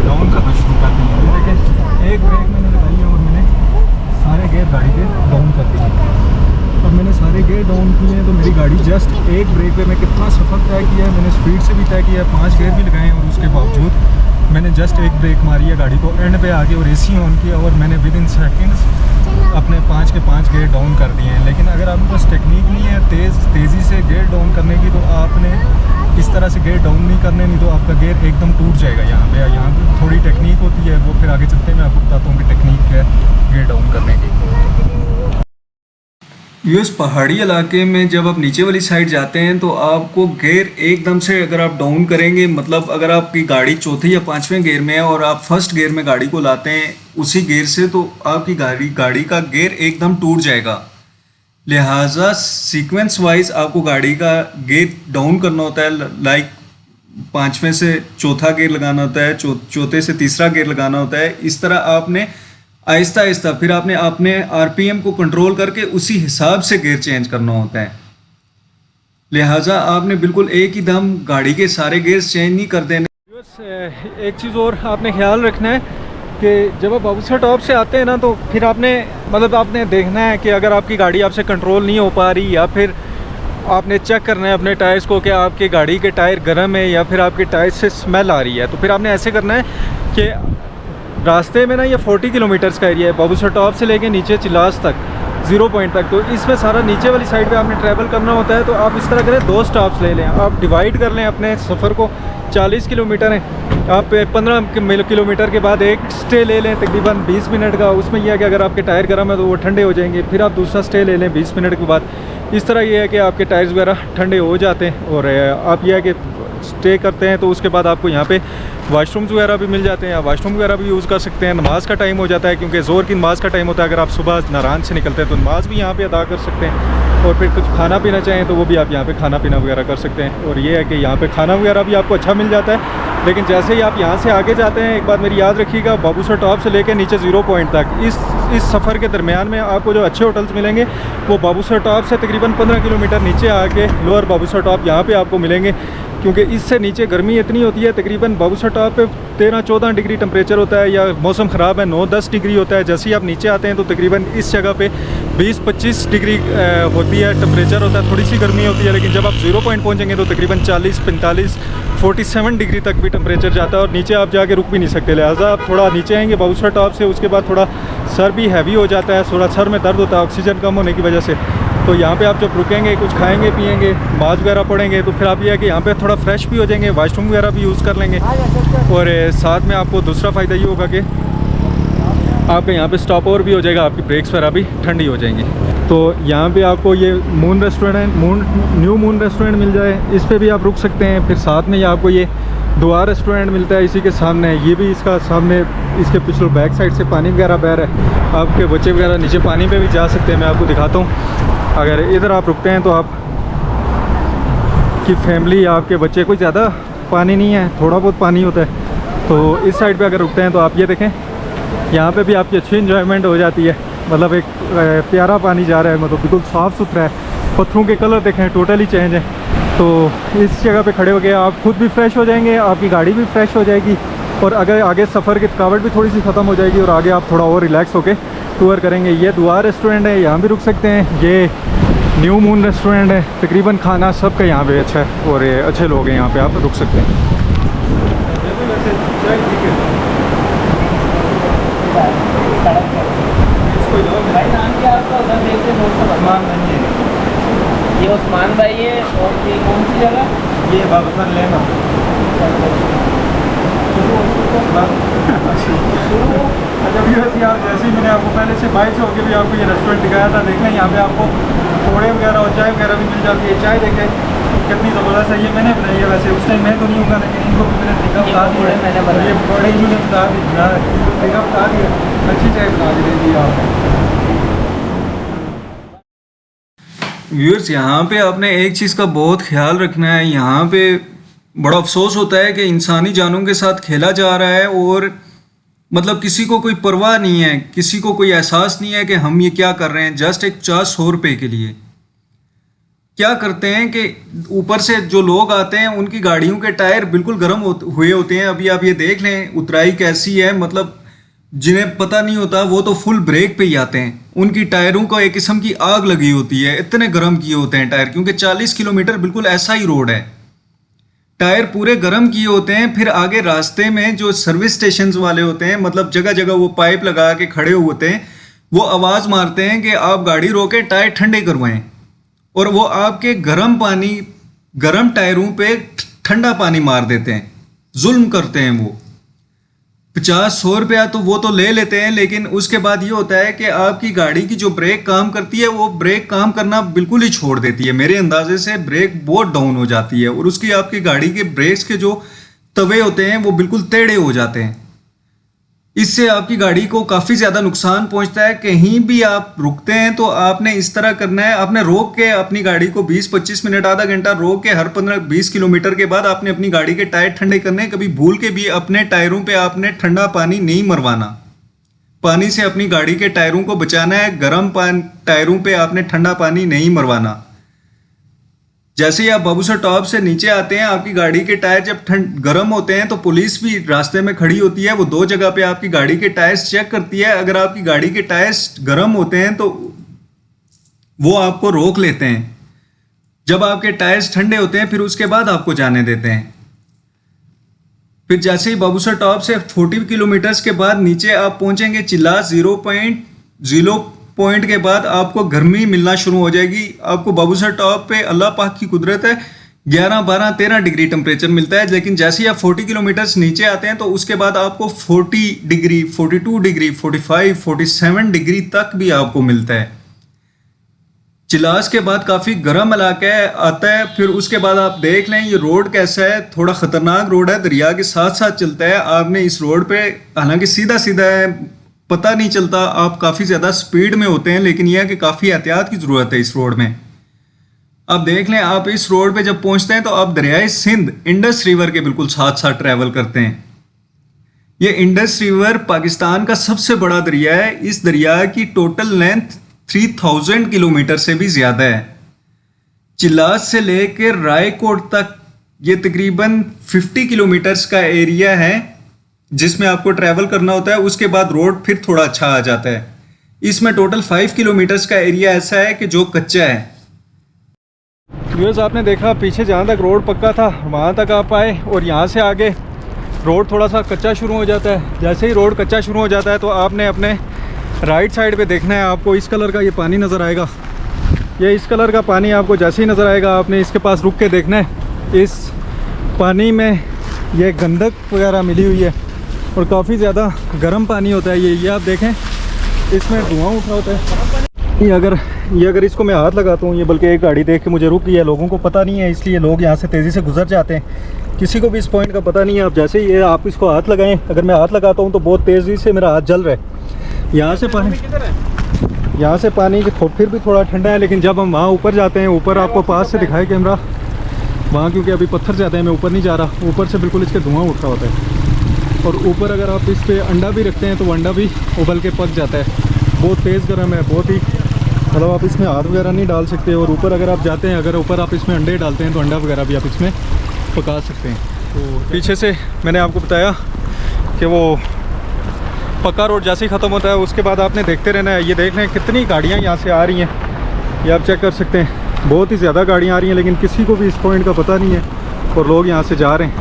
डाउन करना शुरू कर दिया। ये देखें एक ब्रेक मैंने लगाई है और मैंने सारे गियर गाड़ी के डाउन कर दिए। अब मैंने सारे गियर डाउन किए हैं तो मेरी गाड़ी जस्ट एक ब्रेक पे मैं कितना सफ़र तय किया है, मैंने स्पीड से भी तय किया है, 5 गियर भी लगाए हैं और उसके बावजूद मैंने जस्ट एक ब्रेक मारी है गाड़ी को एंड पे आके और एसी ऑन किया और मैंने विद इन सेकेंड्स अपने 5 के 5 गियर डाउन कर दिए हैं। लेकिन अगर आपके पास टेक्निक नहीं है तेज़ी से गियर डाउन करने की तो आपने इस तरह से गियर डाउन नहीं करने, नहीं तो आपका गियर एकदम टूट जाएगा। यहाँ पे थोड़ी टेक्निक होती है, वो फिर आगे चलते मैं आपको बताता हूँ कि टेक्निक क्या है गियर डाउन करने की। यूएस पहाड़ी इलाके में जब आप नीचे वाली साइड जाते हैं तो आपको गियर एकदम से अगर आप डाउन करेंगे, मतलब अगर आपकी गाड़ी चौथे या 5वें गियर में है और आप फर्स्ट गियर में गाड़ी को लाते हैं उसी गियर से, तो आपकी गाड़ी का गियर एकदम टूट जाएगा। लिहाजा सीक्वेंस वाइज आपको गाड़ी का गियर डाउन करना होता है। लाइक 5वें से चौथा गियर लगाना होता है, चौथे से तीसरा गियर लगाना होता है। इस तरह आपने आहिस्ता आहिस्ता फिर आपने अपने आरपीएम को कंट्रोल करके उसी हिसाब से गियर चेंज करना होता है। लिहाजा आपने बिल्कुल एक ही दम गाड़ी के सारे गियर चेंज नहीं कर देने। एक चीज़ और आपने ख्याल रखना है कि जब आप बाबूसर टॉप से आते हैं ना, तो फिर आपने मतलब आपने देखना है कि अगर आपकी गाड़ी आपसे कंट्रोल नहीं हो पा रही, या फिर आपने चेक करना है अपने टायर्स को कि आपकी गाड़ी के टायर गर्म है या फिर आपके टायर से स्मेल आ रही है। तो फिर आपने ऐसे करना है कि रास्ते में ना ये 40 किलोमीटर्स का एरिया है, बाबूसर टॉप से लेके नीचे चिलास तक 0 पॉइंट तक। तो इसमें सारा नीचे वाली साइड पे आपने ट्रैवल करना होता है। तो आप इस तरह करें, 2 स्टॉप्स ले लें, आप डिवाइड कर लें अपने सफ़र को। 40 किलोमीटर है, आप 15 किलोमीटर के बाद एक स्टे ले लें तकरीबन 20 मिनट का। उसमें यह है कि अगर आपके टायर गर्म है तो वो ठंडे हो जाएंगे, फिर आप दूसरा स्टे ले लें 20 मिनट के बाद। इस तरह ये है कि आपके टायर्स वगैरह ठंडे हो जाते हैं। और आप यह है कि स्टे करते हैं तो उसके बाद आपको यहाँ पे वाशरूम्स वगैरह भी मिल जाते हैं, आप वाशरूम वगैरह भी यूज़ कर सकते हैं। नमाज़ का टाइम हो जाता है, क्योंकि ज़ोर की नमाज़ का टाइम होता है। अगर आप सुबह नारान से निकलते हैं तो नमाज़ भी यहाँ पे अदा कर सकते हैं। और फिर कुछ खाना पीना चाहें तो वो भी आप यहाँ पे खाना पीना वगैरह कर सकते हैं। और ये है कि यहाँ पे खाना वगैरह भी आपको अच्छा मिल जाता है। लेकिन जैसे ही आप यहाँ से आगे जाते हैं, एक बात मेरी याद रखिएगा, बाबूसर टॉप से लेकर नीचे 0 पॉइंट तक इस सफ़र के दरमियान में आपको जो अच्छे होटल्स मिलेंगे वो बाबूसर टॉप से तकरीबन 15 किलोमीटर नीचे आके लोअर बाबूसर टॉप यहाँ पे आपको मिलेंगे। क्योंकि इससे नीचे गर्मी इतनी होती है, तकरीबन बाबूसर टॉप पे 13-14 डिग्री टेम्परेचर होता है, या मौसम ख़राब है 9-10 डिग्री होता है। जैसे ही आप नीचे आते हैं तो तकरीबन इस जगह पे 20-25 डिग्री होती है टेम्परेचर होता है, थोड़ी सी गर्मी होती है। लेकिन जब आप 0 पॉइंट पहुँचेंगे तो तकरीबन 40-45 47 डिग्री तक भी टेम्परेचर जाता है, और नीचे आप जाके रुक भी नहीं सकते। लिहाजा आप थोड़ा नीचे आएंगे बाबूसर टॉप से, उसके बाद थोड़ा सर भी हैवी हो जाता है, थोड़ा सर में दर्द होता है ऑक्सीजन कम होने की वजह से। तो यहाँ पे आप जब रुकेंगे, कुछ खाएंगे पिएंगे, नमाज़ वगैरह पढ़ेंगे, तो फिर आप ये है कि यहाँ पे थोड़ा फ्रेश भी हो जाएंगे, वाशरूम वगैरह भी यूज़ कर लेंगे। और साथ में आपको दूसरा फ़ायदा ये होगा कि आपका यहाँ पे स्टॉप ओवर भी हो जाएगा, आपकी ब्रेक्स वगैरह भी ठंडी हो जाएंगी। तो यहाँ पे आपको ये moon restaurant, new moon restaurant मिल जाए, इस पर भी आप रुक सकते हैं। फिर साथ में ये आपको ये दुआ रेस्टोरेंट मिलता है इसी के सामने, ये भी इसका सामने, इसके पिछले बैक साइड से पानी वगैरह बह रहा है। आपके बच्चे वगैरह नीचे पानी पे भी जा सकते हैं, मैं आपको दिखाता हूँ। अगर इधर आप रुकते हैं तो आप की फैमिली, आपके बच्चे, कोई ज़्यादा पानी नहीं है, थोड़ा बहुत पानी होता है। तो इस साइड पे अगर रुकते हैं तो आप ये देखें, यहाँ पे भी आपकी अच्छी इन्जॉयमेंट हो जाती है। मतलब एक प्यारा पानी जा रहा है, मतलब बिल्कुल साफ़ सुथरा है, पत्थरों के कलर देखें टोटली चेंज है। तो इस जगह पे खड़े हो गए आप खुद भी फ्रेश हो जाएंगे, आपकी गाड़ी भी फ्रेश हो जाएगी, और अगर आगे सफ़र की थकावट भी थोड़ी सी ख़त्म हो जाएगी, और आगे आप थोड़ा और रिलैक्स होकर टूर करेंगे। ये दुआ रेस्टोरेंट है, यहाँ भी रुक सकते हैं। ये न्यू मून रेस्टोरेंट है, तकरीबन खाना सबका यहाँ पे अच्छा है, और ये अच्छे लोग हैं, यहाँ पे आप रुक सकते हैं। भाई नाम क्या आपका? उधर देखते ये उस्मान भाई है। और ये कौन सी जगह? ये बाबूसर लेना। अच्छा भी यार, जैसे ही मैंने आपको पहले से बाइक से होकर भी आपको ये रेस्टोरेंट दिखाया था, देखें यहाँ पे आपको पकौड़े वगैरह और चाय वगैरह भी मिल जाती है। चाय देखें कितनी ज़बरदस्त है, ये मैंने बनाई है। वैसे उस टाइम मैं तो नहीं होगा, लेकिन इनको भी मैंने तरीका बता दिया है। मैंने बनाया, ये पकौड़े इन्होंने बता दिया, अच्छी चाय बना दी थी आपने। व्यूअर्स, यहाँ पे आपने एक चीज़ का बहुत ख्याल रखना है। यहाँ पे बड़ा अफसोस होता है कि इंसानी जानों के साथ खेला जा रहा है, और मतलब किसी को कोई परवाह नहीं है, किसी को कोई एहसास नहीं है कि हम ये क्या कर रहे हैं। जस्ट एक 400 रुपये के लिए क्या करते हैं कि ऊपर से जो लोग आते हैं उनकी गाड़ियों के टायर बिल्कुल गर्म हुए होते हैं। अभी आप ये देख लें उतराई कैसी है, मतलब जिन्हें पता नहीं होता वो तो फुल ब्रेक पे ही आते हैं, उनकी टायरों को एक किस्म की आग लगी होती है, इतने गर्म किए होते हैं टायर। क्योंकि 40 किलोमीटर बिल्कुल ऐसा ही रोड है, टायर पूरे गर्म किए होते हैं। फिर आगे रास्ते में जो सर्विस स्टेशंस वाले होते हैं, मतलब जगह जगह वो पाइप लगा के खड़े होते हैं, वो आवाज़ मारते हैं कि आप गाड़ी रोके टायर ठंडे करवाएं, और वो आपके गर्म टायरों पे ठंडा पानी मार देते हैं, जुल्म करते हैं। वो 50-100 रुपया तो वो तो ले लेते हैं, लेकिन उसके बाद ये होता है कि आपकी गाड़ी की जो ब्रेक काम करती है वो ब्रेक काम करना बिल्कुल ही छोड़ देती है। मेरे अंदाजे से ब्रेक बहुत डाउन हो जाती है, और उसकी आपकी गाड़ी के ब्रेक्स के जो तवे होते हैं वो बिल्कुल टेढ़े हो जाते हैं। इससे आपकी गाड़ी को काफ़ी ज़्यादा नुकसान पहुंचता है। कहीं भी आप रुकते हैं तो आपने इस तरह करना है, आपने रोक के अपनी गाड़ी को 20-25 मिनट, आधा घंटा रोक के हर 15-20 किलोमीटर के बाद आपने अपनी गाड़ी के टायर ठंडे करने। कभी भूल के भी अपने टायरों पे आपने ठंडा पानी नहीं मरवाना, पानी से अपनी गाड़ी के टायरों को बचाना है। गर्म टायरों पे आपने ठंडा पानी नहीं मरवाना। जैसे ही आप बाबूसर टॉप से नीचे आते हैं, आपकी गाड़ी के टायर जब गर्म होते हैं तो पुलिस भी रास्ते में खड़ी होती है। वो 2 जगह पे आपकी गाड़ी के टायर्स चेक करती है। अगर आपकी गाड़ी के टायर्स गर्म होते हैं तो वो आपको रोक लेते हैं। जब आपके टायर्स ठंडे होते हैं फिर उसके बाद आपको जाने देते हैं। फिर जैसे ही बाबूसर टॉप से 40 किलोमीटर्स के बाद नीचे आप पहुंचेंगे चिल्लास 0.0 पॉइंट के बाद आपको गर्मी मिलना शुरू हो जाएगी। आपको बाबूसर टॉप पे अल्लाह पाक की कुदरत है 11, 12, 13 डिग्री टेम्परेचर मिलता है। लेकिन जैसे ही आप 40 किलोमीटर्स नीचे आते हैं तो उसके बाद आपको 40 डिग्री, 42 डिग्री, 45, 47 डिग्री तक भी आपको मिलता है। चिल्लास के बाद काफ़ी गर्म इलाका आता है। फिर उसके बाद आप देख लें ये रोड कैसा है, थोड़ा ख़तरनाक रोड है, दरिया के साथ साथ चलता है। आपने इस रोड पे हालांकि सीधा सीधा है, पता नहीं चलता, आप काफ़ी ज़्यादा स्पीड में होते हैं, लेकिन यह है कि काफ़ी एहतियात की ज़रूरत है इस रोड में। अब देख लें, आप इस रोड पे जब पहुंचते हैं तो आप दरियाए सिंध इंडस रिवर के बिल्कुल साथ साथ ट्रैवल करते हैं। ये इंडस रिवर पाकिस्तान का सबसे बड़ा दरिया है। इस दरिया की टोटल लेंथ 3000 किलोमीटर से भी ज़्यादा है। चिल्लास से लेकर रायकोट तक ये तकरीबन 50 किलोमीटर्स का एरिया है जिसमें आपको ट्रैवल करना होता है। उसके बाद रोड फिर थोड़ा अच्छा आ जाता है। इसमें टोटल 5 किलोमीटर्स का एरिया ऐसा है कि जो कच्चा है। व्यूअर्स, आपने देखा पीछे जहाँ तक रोड पक्का था वहाँ तक आप आए और यहाँ से आगे रोड थोड़ा सा कच्चा शुरू हो जाता है। जैसे ही रोड कच्चा शुरू हो जाता है तो आपने अपने राइट साइड पे देखना है, आपको इस कलर का ये पानी नज़र आएगा। ये इस कलर का पानी आपको जैसे ही नज़र आएगा आपने इसके पास रुक के देखना है। इस पानी में ये गंदक वगैरह मिली हुई है और काफ़ी ज़्यादा गर्म पानी होता है। ये आप देखें, इसमें धुआं उठ रहा होता है। ये अगर इसको मैं हाथ लगाता हूँ, ये बल्कि एक गाड़ी देख के मुझे रुक गई है। लोगों को पता नहीं है इसलिए लोग यहाँ से तेज़ी से गुजर जाते हैं। किसी को भी इस पॉइंट का पता नहीं है। आप जैसे ही आप इसको हाथ लगाएं, अगर मैं हाथ लगाता हूँ तो बहुत तेज़ी से मेरा हाथ जल रहा है। यहाँ से पानी फिर भी थोड़ा ठंडा है, लेकिन जब हम वहाँ ऊपर जाते हैं, ऊपर आपको पास से दिखाए कैमरा, वहाँ क्योंकि अभी पत्थर ज़्यादा है मैं ऊपर नहीं जा रहा, ऊपर से बिल्कुल इसके धुआं उठ रहा होता है। और ऊपर अगर आप इस पर अंडा भी रखते हैं तो अंडा भी उबल के पक जाता है। बहुत तेज़ गर्म है, बहुत ही, मतलब आप इसमें हाथ वगैरह नहीं डाल सकते। और ऊपर अगर आप जाते हैं, अगर ऊपर आप इसमें अंडे डालते हैं तो अंडा वगैरह भी आप इसमें पका सकते हैं। तो पीछे से मैंने आपको बताया कि वो पक्का रोड जैसे ही ख़त्म होता है उसके बाद आपने देखते रहना है। ये देख लें कितनी गाड़ियाँ यहाँ से आ रही हैं, ये आप चेक कर सकते हैं। बहुत ही ज़्यादा गाड़ियाँ आ रही हैं, लेकिन किसी को भी इस पॉइंट का पता नहीं है और लोग यहाँ से जा रहे हैं।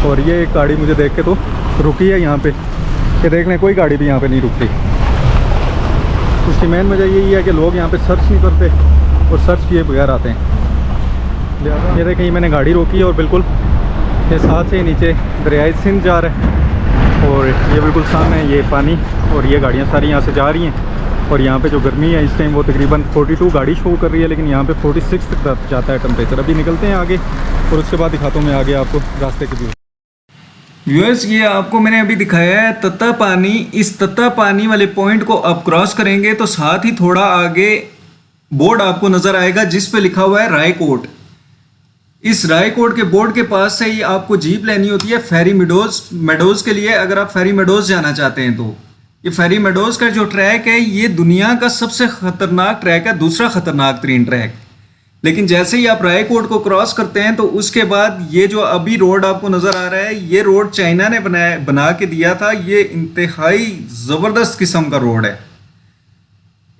और ये एक गाड़ी मुझे देख के तो रुकी है यहाँ पे, कि देख लें कोई गाड़ी भी यहाँ पे नहीं रुक रही। उसकी मेन वजह यही है कि लोग यहाँ पे सर्च नहीं करते और सर्च किए बगैर आते हैं। ये देखें, मैंने गाड़ी रोकी है और बिल्कुल ये साथ से नीचे दरियाए सिंध जा रहा है और ये बिल्कुल सामने है ये पानी और ये गाड़ियाँ सारी यहाँ से जा रही हैं। और यहाँ पे जो गर्मी है इस टाइम वो तकरीबन 42 गाड़ी शो कर रही है, लेकिन यहाँ पे 46 तक जाता है टेम्परेचर। अभी निकलते हैं आगे और उसके बाद दिखाता हूँ मैं आगे आपको रास्ते के व्यू। व्यूअर्स, ये आपको मैंने अभी दिखाया है तत्ता पानी। इस तत्ता पानी वाले पॉइंट को आप क्रॉस करेंगे तो साथ ही थोड़ा आगे बोर्ड आपको नज़र आएगा जिस पे लिखा हुआ है रायकोट। इस रायकोट के बोर्ड के पास से ही आपको जीप लेनी होती है फेरी मेडोज़ के लिए। अगर आप फेरी मेडोज़ जाना चाहते हैं तो ये फेरी मेडोज़ का जो ट्रैक है ये दुनिया का सबसे ख़तरनाक ट्रैक है, दूसरा ख़तरनाक तरीन ट्रैक। लेकिन जैसे ही आप रायकोट को क्रॉस करते हैं तो उसके बाद ये जो अभी रोड आपको नज़र आ रहा है, ये रोड चाइना ने बना के दिया था। ये इंतहाई ज़बरदस्त किस्म का रोड है।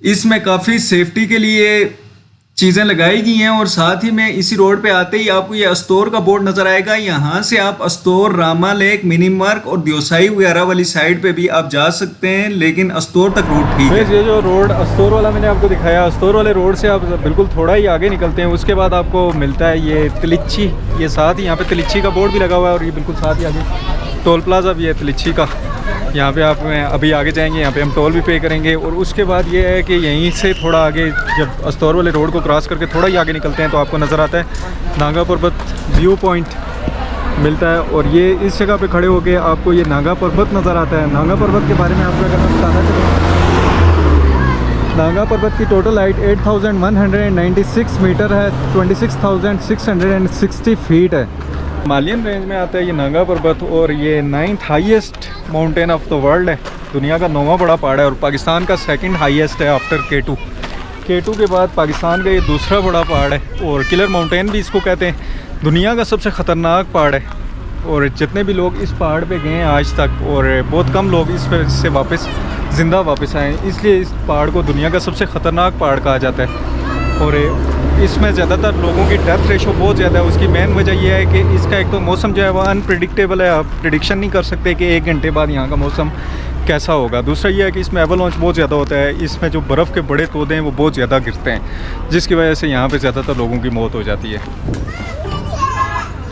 इसमें काफ़ी सेफ्टी के लिए चीज़ें लगाई गई हैं और साथ ही में इसी रोड पे आते ही आपको ये अस्तोर का बोर्ड नज़र आएगा। यहाँ से आप अस्तोर, रामा लेक, मिनी मार्ग और दियोसाई वगैरह वाली साइड पे भी आप जा सकते हैं, लेकिन अस्तोर तक रूट ठीक है। ये जो रोड अस्तोर वाला मैंने आपको दिखाया, अस्तोर वाले रोड से आप बिल्कुल थोड़ा ही आगे निकलते हैं, उसके बाद आपको मिलता है ये तिलिच्ची। ये साथ ही यहाँ पे तिलिच्ची का बोर्ड भी लगा हुआ है और ये बिल्कुल साथ ही आगे टोल प्लाजा भी है तिलिच्ची का। यहाँ पे आप अभी आगे जाएंगे, यहाँ पे हम टोल भी पे करेंगे। और उसके बाद ये है कि यहीं से थोड़ा आगे जब अस्तौर वाले रोड को क्रॉस करके थोड़ा ही आगे निकलते हैं तो आपको नज़र आता है नागा पर्वत व्यू पॉइंट मिलता है। और ये इस जगह पे खड़े होके आपको ये नागा पर्वत नज़र आता है। नागा पर्वत के बारे में आपको अगर मैं बताना चाहूँ, नागा पर्वत की टोटल हाइट 8196 मीटर है, 26,660 फीट है। हिमालयन रेंज में आता है ये नागा पर्वत और ये 9th highest mountain of the world है। दुनिया का 9वां बड़ा पहाड़ है और पाकिस्तान का 2nd हाईएस्ट है आफ्टर K2। K2 के बाद पाकिस्तान का ये दूसरा बड़ा पहाड़ है और किलर माउंटेन भी इसको कहते हैं। दुनिया का सबसे ख़तरनाक पहाड़ है और जितने भी लोग इस पहाड़ पे गए हैं आज तक, और बहुत कम लोग इस पर से वापस ज़िंदा वापस आए, इसलिए इस पहाड़ को दुनिया का सबसे ख़तरनाक पहाड़ कहा जाता है। और इसमें ज़्यादातर लोगों की डेथ रेशो बहुत ज़्यादा है। उसकी मेन वजह यह है कि इसका एक तो मौसम जो है वह अनप्रेडिक्टेबल है, आप प्रिडिक्शन नहीं कर सकते कि 1 घंटे बाद यहाँ का मौसम कैसा होगा। दूसरा यह है कि इसमें एवलांच बहुत ज़्यादा होता है, इसमें जो बर्फ़ के बड़े तोदे हैं वो बहुत ज़्यादा गिरते हैं, जिसकी वजह से यहाँ पे ज़्यादातर लोगों की मौत हो जाती है।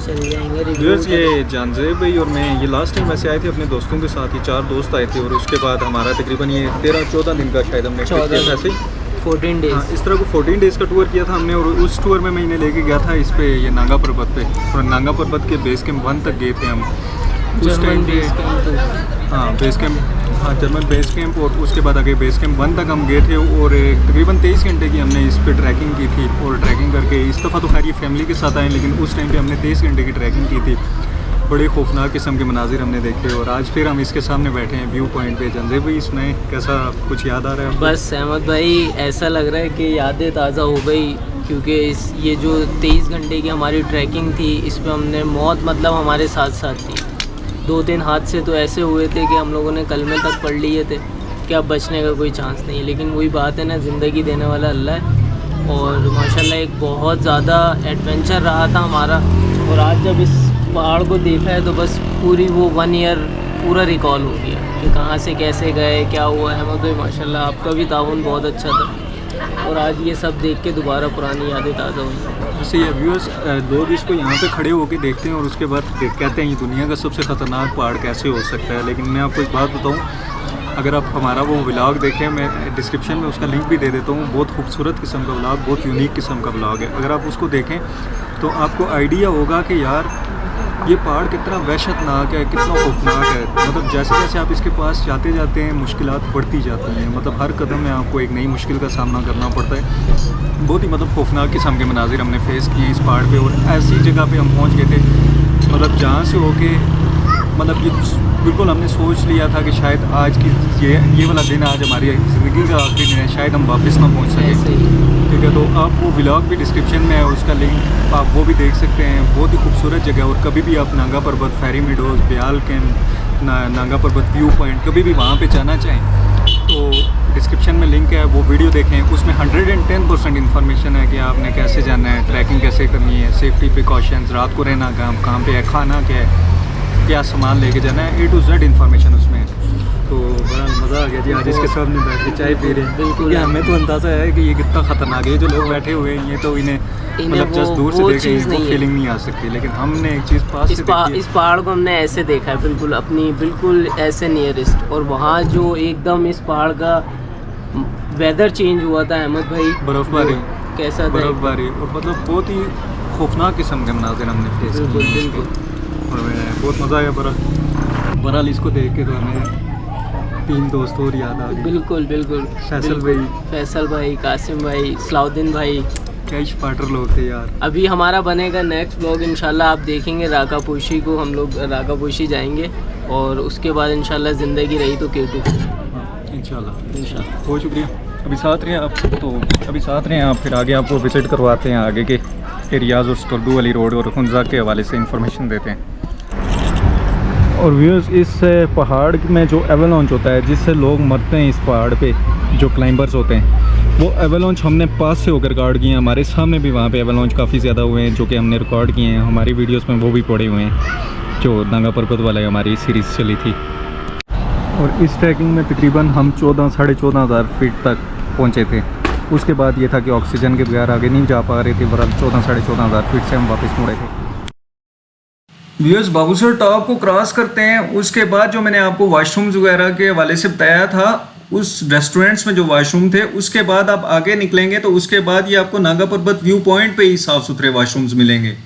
व्यूअर्स, ये जानजेब भाई और मैं ये लास्ट टाइम ऐसे आए थे अपने दोस्तों के साथ, ये 4 दोस्त आए थे और उसके बाद हमारा तकरीबन ये 13-14 दिन का शायद हमने 14 डेज़। हाँ, इस तरह को 14 डेज़ का टूर किया था हमने और उस टूर में मैं इन्हें लेके गया था इस पे ये नांगा पर्वत पे, और नांगा पर्वत के बेस कैंप 1 तक गए थे हम उस टाइम पे। हाँ, बेस कैंप, हाँ जर्मन बेस कैंप, और उसके बाद आगे बेस कैंप 1 तक हम गए थे और तकरीबन 23 घंटे की हमने इस पे ट्रैकिंग की थी। और ट्रैकिंग करके इस दफ़ा तो खैर ये फैमिली के साथ आए, लेकिन उस टाइम पे हमने 23 घंटे की ट्रैकिंग की थी। बड़े खौफनाक किस्म के मनाजिर हमने देखे और आज फिर हम इसके सामने बैठे हैं व्यू पॉइंट पे। जानजेब भाई, इसमें कैसा कुछ याद आ रहा है आपको? बस अहमद भाई, ऐसा लग रहा है कि यादें ताज़ा हो गई, क्योंकि ये जो 23 घंटे की हमारी ट्रैकिंग थी इस पर हमने मौत मतलब हमारे साथ साथ थी। 2-3 हादसे तो ऐसे हुए थे कि हम लोगों ने कलमे तक पढ़ लिए थे कि अब बचने का कोई चांस नहीं है, लेकिन वही बात है ना, ज़िंदगी देने वाला अल्लाह है। और माशाल्लाह एक बहुत ज़्यादा एडवेंचर रहा था हमारा, और आज जब इस पहाड़ को देखा है तो बस पूरी वो 1 ईयर पूरा रिकॉल हो गया कि कहाँ से कैसे गए, क्या हुआ है। अहमद भाई माशाल्लाह आपका भी ताउन बहुत अच्छा था, और आज ये सब देख के दोबारा पुरानी यादें ताज़ा हुई। जैसे ये व्यूअर्स, लोग इसको यहाँ पे खड़े होकर देखते हैं और उसके बाद कहते हैं ये दुनिया का सबसे ख़तरनाक पहाड़ कैसे हो सकता है। लेकिन मैं आपको एक बात बताऊँ, अगर आप हमारा वो व्लॉग देखें, मैं डिस्क्रिप्शन में उसका लिंक भी दे देता हूँ, बहुत खूबसूरत किस्म का व्लॉग, बहुत यूनिक किस्म का व्लॉग है। अगर आप उसको देखें तो आपको आइडिया होगा कि यार ये पहाड़ कितना वहशतनाक है, कितना खौफनाक है। मतलब जैसे जैसे आप इसके पास जाते जाते हैं मुश्किलात बढ़ती जाती हैं, मतलब हर कदम में आपको एक नई मुश्किल का सामना करना पड़ता है। बहुत ही मतलब खौफनाक किस्म के मनाजिर हमने फेस किए इस पहाड़ पे, और ऐसी जगह पे हम पहुंच गए थे मतलब जहाँ से होके मतलब ये बिल्कुल हमने सोच लिया था कि शायद आज की ये वाला दिन आज हमारी ज़िंदगी का आखिरी दिन है, शायद हम वापस ना पहुँच सकें। ठीक है, तो आप वो व्लॉग भी डिस्क्रिप्शन में है, उसका लिंक आप वो भी देख सकते हैं। बहुत ही खूबसूरत जगह है, और कभी भी आप नांगा पर्वत, फेरी मीडोज़, ब्याल कैंप, नांगा पर्वत व्यू पॉइंट कभी भी वहाँ पे जाना चाहें तो डिस्क्रिप्शन में लिंक है, वो वीडियो देखें। उसमें 110% इन्फॉर्मेशन है कि आपने कैसे जाना है, ट्रैकिंग कैसे करनी है, सेफ्टी प्रिकॉशंस, रात को रहना कहाँ पे है, खाना क्या है, क्या सामान लेके जाना है, A to Z इन्फॉर्मेशन उसमें है। तो बड़ा मज़ा आ गया जी, आज इसके सामने बैठ के चाय पी रहे हैं। बिल्कुल, हमें तो अंदाज़ा है कि ये कितना ख़तरनाक है। जो लोग बैठे हुए हैं ये तो इन्हें मतलब जस्ट दूर से देख रहे हैं, फीलिंग नहीं आ सकती, लेकिन हमने एक चीज़ पास से देखी है। इस पहाड़ को हमने ऐसे देखा है, बिल्कुल अपनी बिल्कुल ऐसे नियरेस्ट, और वहाँ जो एकदम इस पहाड़ का वेदर चेंज हुआ था अहमद भाई, बर्फ़बारी कैसा था, बर्फ़बारी, और मतलब बहुत ही खौफनाक किस्म के मनाज़िर हमने फेस किए और बहुत मज़ा आया। बहरहाल इसको देख के तो हमें 3 दोस्त और याद आ गए। बिल्कुल बिल्कुल, फैसल भाई, कासिम भाई, सलाउद्दीन भाई, क्या स्पार्टर लोग थे यार। अभी हमारा बनेगा नेक्स्ट व्लॉग, इंशाल्लाह आप देखेंगे राकापोशी को, हम लोग राकापोशी जाएंगे, और उसके बाद इंशाल्लाह ज़िंदगी रही तो K2 इंशाल्लाह। बहुत शुक्रिया, अभी साथ रहे आप, तो अभी साथ रहे आप, फिर आगे आपको विज़िट करवाते हैं आगे के एरियाज़ और स्कर्दू वाली रोड और हुंजा के हवाले से इंफॉर्मेशन देते हैं। और व्यूअर्स, इस पहाड़ में जो एवलांच होता है जिससे लोग मरते हैं इस पहाड़ पे, जो क्लाइंबर्स होते हैं, वो एवलांच हमने पास से होकर रिकॉर्ड किए हैं। हमारे सामने भी वहाँ पे एवलांच काफ़ी ज़्यादा हुए हैं जो कि हमने रिकॉर्ड किए हैं, हमारी वीडियोस में वो भी पड़े हुए हैं, जो नांगा पर्वत वाला हमारी सीरीज़ चली थी। और इस ट्रैकिंग में तकरीबन हम 14-14.5 हज़ार फीट तक पहुँचे थे। उसके बाद ये था कि ऑक्सीजन के बगैर आगे नहीं जा पा रहे थे, बहरहाल 14-14.5 हज़ार फीट से हम वापस मुड़े थे। व्यूअर्स, बाबूसर टॉप को क्रॉस करते हैं, उसके बाद जो मैंने आपको वाशरूम्स वगैरह के हवाले से बताया था, उस रेस्टोरेंट्स में जो वाशरूम थे, उसके बाद आप आगे निकलेंगे तो उसके बाद ये आपको नांगा पर्वत व्यू पॉइंट पे ही साफ़ सुथरे वाशरूम्स मिलेंगे।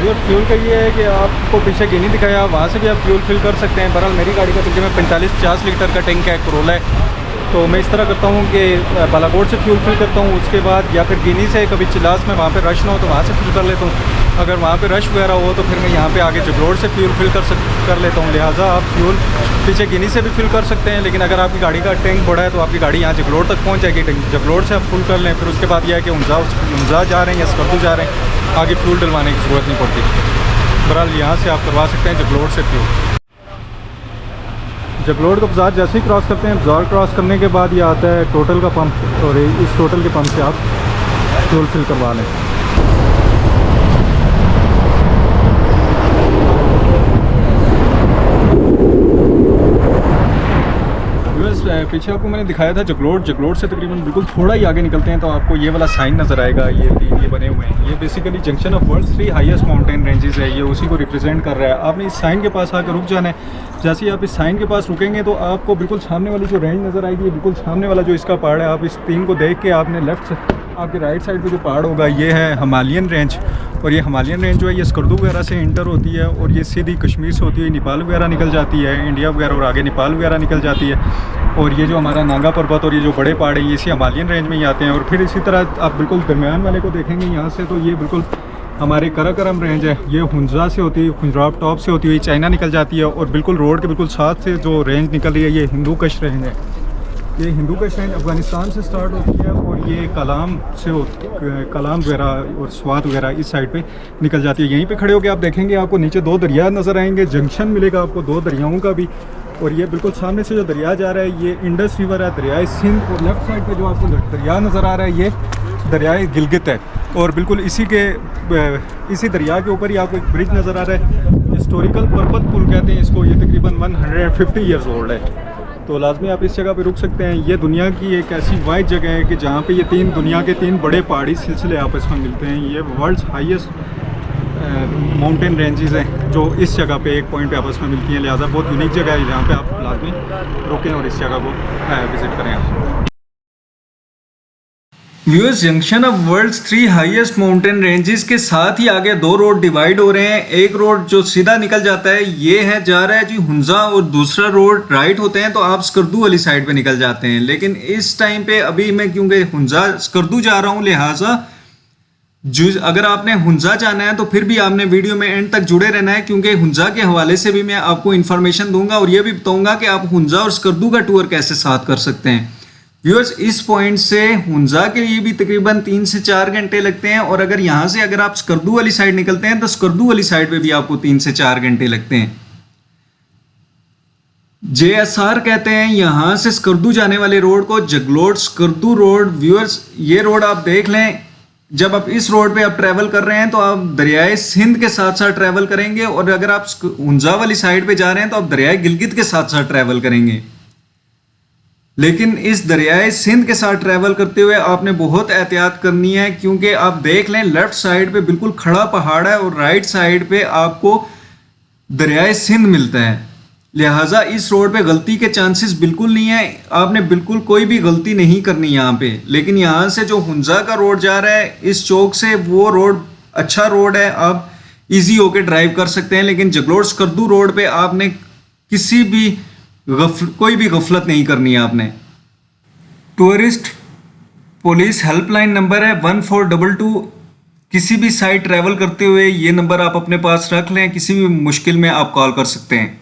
फ्यूल का ये है कि आपको पीछे गिनी दिखाया, वहाँ से भी आप फ्यूल फिल कर सकते हैं। बहरहाल मेरी गाड़ी का तकरीबन 45-50 लीटर का टैंक है, कोरोला है, तो मैं इस तरह करता हूँ कि बालाकोट से फ्यूल फिल करता हूँ, उसके बाद या फिर गिनी से, कभी चिलास में वहाँ पे रश ना हो तो वहाँ से फिल कर लेता हूँ। अगर वहाँ पे रश वगैरह हो तो फिर मैं यहाँ पे आके जगलोड़ से फ्यूल फिल कर लेता हूँ। लिहाजा आप फ्यूल पीछे गिनी से भी फिल कर सकते हैं, लेकिन अगर आपकी गाड़ी का टैंक बड़ा है तो आपकी गाड़ी यहाँ जगलोड़ तक पहुँच जाएगी। जगलोड़ से आप फुल कर लें, फिर उसके बाद यह है कि हुंजा जा रहे हैं या स्कर्दू जा रहे हैं, आगे फ्यूल डलवाने की ज़रूरत नहीं पड़ती। बहरहाल यहाँ से आप करवा सकते हैं जगलोड़ से फ्यूल। जगलोड़ का बाज़ार जैसे ही क्रॉस करते हैं, बाज़ार क्रॉस करने के बाद ये आता है टोटल का पंप, और इस टोटल के पंप से आप फ्यूल फिल करवा लें। पीछे आपको मैंने दिखाया था जगलोड़ से तकरीबन बिल्कुल थोड़ा ही आगे निकलते हैं तो आपको ये वाला साइन नज़र आएगा। ये बने हुए हैं, ये basically junction of world's 3 highest mountain ranges है, ये उसी को रिप्रेजेंट कर रहा है। आपने इस साइन के पास आकर रुक जाना है। जैसे ही आप इस साइन के पास रुकेंगे तो आपको बिल्कुल सामने वाली जो रेंज नज़र आएगी, बिल्कुल सामने वाला जो इसका पहाड़ है, आप इस 3 को देख के आपने लेफ्ट से आपके राइट साइड पे जो पहाड़ होगा ये है हिमालयन रेंज। और ये हिमालयन रेंज जो है ये स्कर्दू वगैरह से इंटर होती है और ये सीधी कश्मीर से होती हुई नेपाल वगैरह निकल जाती है, इंडिया वगैरह और आगे नेपाल वगैरह निकल जाती है। और ये जो हमारा नांगा पर्वत और ये जो बड़े पहाड़ हैं ये इसी हिमालयन रेंज में ही आते हैं। और फिर इसी तरह आप बिल्कुल दरमियान वाले को देखेंगे यहाँ से तो ये बिल्कुल हमारे कराकोरम रेंज है, ये हुंजा से होती है, हुंजराब टॉप से होती हुई चाइना निकल जाती है। और बिल्कुल रोड के बिल्कुल साथ से जो रेंज निकल रही है ये हिंदू कश रेंज है। ये हिंदू कश रेंज अफ़गानिस्तान से स्टार्ट होती है और ये कलाम वगैरह और स्वात वगैरह इस साइड पे निकल जाती है। यहीं पे खड़े होकर आप देखेंगे आपको नीचे 2 दरिया नज़र आएंगे, जंक्शन मिलेगा आपको 2 दरियाओं का भी। और ये बिल्कुल सामने से जो दरिया जा रहा है ये इंडस रिवर है, दरियाए सिंध। और लेफ़्ट साइड पे जो आपको दरिया नज़र आ रहा है ये दरियाए गिलगित है। और बिल्कुल इसी दरिया के ऊपर ही आपको एक ब्रिज नज़र आ रहा है, हिस्टोरिकल पर्वत पुल कहते हैं इसको। ये तकरीबन 150 ईयर्स ओल्ड है, तो लाजमी आप इस जगह पे रुक सकते हैं। ये दुनिया की एक ऐसी वाइड जगह है कि जहाँ पे ये दुनिया के 3 बड़े पहाड़ी सिलसिले आपस में मिलते हैं। ये वर्ल्ड्स हाईएस्ट माउंटेन रेंजेस हैं जो इस जगह पे एक पॉइंट पे आपस में मिलती हैं। लिहाजा बहुत यूनिक जगह है जहाँ पे आप लाजमी रुकें और इस जगह को विज़िट करें आप। Viewers, junction of world's 3 highest mountain ranges के साथ ही आगे 2 रोड डिवाइड हो रहे हैं। एक रोड जो सीधा निकल जाता है ये है जा रहा है जी हुंजा, और दूसरा रोड राइट होते हैं तो आप स्कर्दू वाली साइड पे निकल जाते हैं। लेकिन इस टाइम पे अभी मैं क्योंकि हुंजा स्कर्दू जा रहा हूँ, लिहाजा अगर आपने हुंजा जाना है तो फिर भी आपने वीडियो में एंड तक जुड़े रहना है, क्योंकि हुंजा के हवाले से भी मैं आपको इन्फॉर्मेशन दूंगा और ये भी बताऊंगा कि आप हुंजा और स्कर्दू का टूर कैसे साथ कर सकते हैं। व्यूअर्स, इस पॉइंट से हुंजा के लिए भी तकरीबन 3 से 4 घंटे लगते हैं, और अगर यहाँ से अगर आप स्कर्दू वाली साइड निकलते हैं तो स्कर्दू वाली साइड पे भी आपको 3 से 4 घंटे लगते हैं। JSR कहते हैं यहाँ से स्कर्दू जाने वाले रोड को जगलोड़ स्कर्दू रोड। व्यूअर्स, ये रोड आप देख लें, जब आप इस रोड पे आप ट्रैवल कर रहे हैं तो आप दरियाए सिंध के साथ साथ ट्रैवल करेंगे, और अगर आप हुंजा वाली साइड पे जा रहे हैं तो आप दरियाए गिलगित के साथ साथ ट्रैवल करेंगे। लेकिन इस दरियाए सिंध के साथ ट्रैवल करते हुए आपने बहुत एहतियात करनी है, क्योंकि आप देख लें लेफ्ट साइड पे बिल्कुल खड़ा पहाड़ है और राइट साइड पे आपको दरियाए सिंध मिलता है। लिहाजा इस रोड पे गलती के चांसेस बिल्कुल नहीं है, आपने बिल्कुल कोई भी गलती नहीं करनी यहाँ पे। लेकिन यहाँ से जो हुंजा का रोड जा रहा है इस चौक से, वो रोड अच्छा रोड है, आप इजी होके ड्राइव कर सकते हैं। लेकिन जगलोड़ स्कर्दू रोड पे आपने किसी भी कोई भी गफलत नहीं करनी है आपने। टूरिस्ट पुलिस हेल्पलाइन नंबर है 1422। किसी भी साइड ट्रैवल करते हुए ये नंबर आप अपने पास रख लें, किसी भी मुश्किल में आप कॉल कर सकते हैं।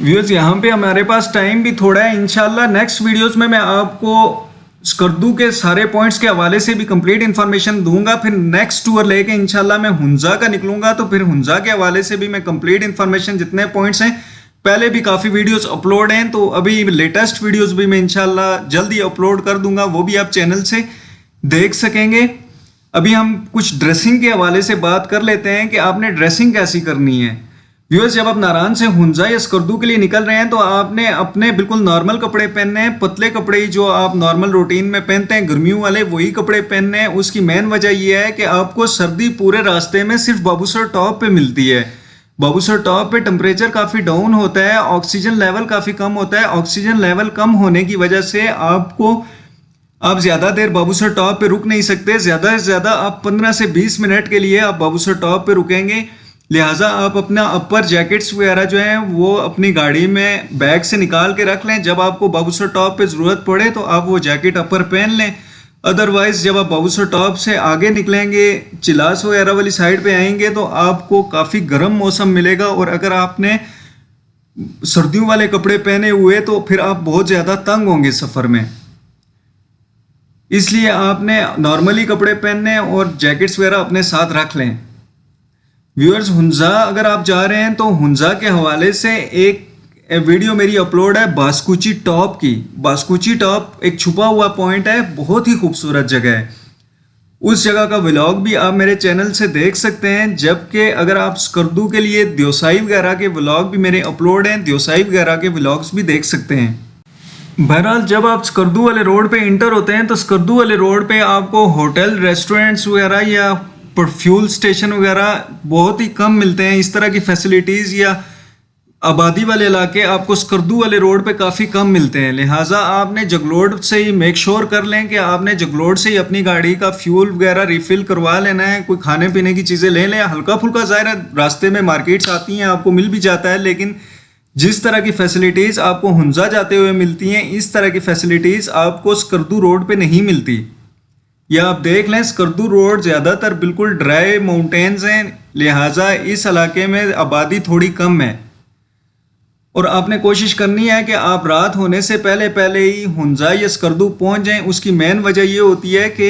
व्यूअर्स, यहाँ पे हमारे पास टाइम भी थोड़ा है, इंशाल्लाह नेक्स्ट वीडियोस में मैं आपको स्कर्दू के सारे पॉइंट्स के हवाले से भी कंप्लीट इन्फॉर्मेशन दूंगा। फिर नेक्स्ट टूर लेके इंशाल्लाह मैं हुंजा का निकलूंगा, तो फिर हुंजा के हवाले से भी मैं कंप्लीट इन्फॉर्मेशन, जितने पॉइंट्स हैं, पहले भी काफ़ी वीडियोस अपलोड हैं, तो अभी लेटेस्ट वीडियोस भी मैं इंशाल्लाह जल्दी अपलोड कर दूंगा, वो भी आप चैनल से देख सकेंगे। अभी हम कुछ ड्रेसिंग के हवाले से बात कर लेते हैं कि आपने ड्रेसिंग कैसी करनी है। व्यूअर्स, जब आप नारायण से हुंजा या स्कर्दू के लिए निकल रहे हैं तो आपने अपने बिल्कुल नॉर्मल कपड़े पहनने हैं, पतले कपड़े ही जो आप नॉर्मल रूटीन में पहनते हैं, गर्मियों वाले वही कपड़े पहनने हैं। उसकी मेन वजह यह है कि आपको सर्दी पूरे रास्ते में सिर्फ बाबूसर टॉप पे मिलती है। बाबूसर टॉप पे टेम्परेचर काफ़ी डाउन होता है, ऑक्सीजन लेवल काफ़ी कम होता है। ऑक्सीजन लेवल कम होने की वजह से आप ज़्यादा देर बाबूसर टॉप पे रुक नहीं सकते। ज़्यादा से ज़्यादा आप 15 से 20 मिनट के लिए आप बाबूसर टॉप पे रुकेंगे। लिहाजा आप अपना अपर जैकेट्स वगैरह जो हैं वो अपनी गाड़ी में बैग से निकाल के रख लें। जब आपको बाबूसर टॉप पे ज़रूरत पड़े तो आप वो जैकेट अपर पहन लें। अदरवाइज़ जब आप बाबूसर टॉप से आगे निकलेंगे, चिलास वगैरह वाली साइड पे आएंगे तो आपको काफ़ी गर्म मौसम मिलेगा, और अगर आपने सर्दियों वाले कपड़े पहने हुए तो फिर आप बहुत ज़्यादा तंग होंगे सफ़र में। इसलिए आपने नॉर्मली कपड़े पहनने और जैकेट्स वगैरह अपने साथ रख लें। व्यूअर्स, हुंजा अगर आप जा रहे हैं तो हुंजा के हवाले से एक वीडियो मेरी अपलोड है बास्कुची टॉप की। बास्कुची टॉप एक छुपा हुआ पॉइंट है, बहुत ही खूबसूरत जगह है। उस जगह का व्लॉग भी आप मेरे चैनल से देख सकते हैं, जबकि अगर आप स्कर्दू के लिए द्योसाई वगैरह के व्लॉग भी मेरे अपलोड हैं, द्योसाई वगैरह के व्लॉग्स भी देख सकते हैं। बहरहाल जब आप स्कर्दू वाले रोड पे इंटर होते हैं तो स्कर्दू वाले रोड पे आपको होटल, रेस्टोरेंट्स वगैरह या फ्यूल स्टेशन वगैरह बहुत ही कम मिलते हैं। इस तरह की फैसिलिटीज़ या आबादी वाले इलाके आपको स्कर्दू वाले रोड पे काफ़ी कम मिलते हैं। लिहाजा आपने जगलोड से ही मेक श्योर कर लें कि आपने जगलोड से ही अपनी गाड़ी का फ्यूल वगैरह रिफ़िल करवा लेना है। कोई खाने पीने की चीज़ें ले लें, हल्का फुल्का ज़ाहिर है रास्ते में मार्केट्स आती हैं, आपको मिल भी जाता है, लेकिन जिस तरह की फैसिलिटीज़ आपको हुंजा जाते हुए मिलती हैं, इस तरह की फैसिलिटीज़ आपको स्कर्दू रोड पे नहीं मिलती। या आप देख लें, स्कर्दू रोड ज़्यादातर बिल्कुल ड्राई माउंटेन्स हैं, लिहाजा इस इलाके में आबादी थोड़ी कम है। और आपने कोशिश करनी है कि आप रात होने से पहले पहले ही हुंजा या स्कर्दू पहुंच जाएं। उसकी मेन वजह ये होती है कि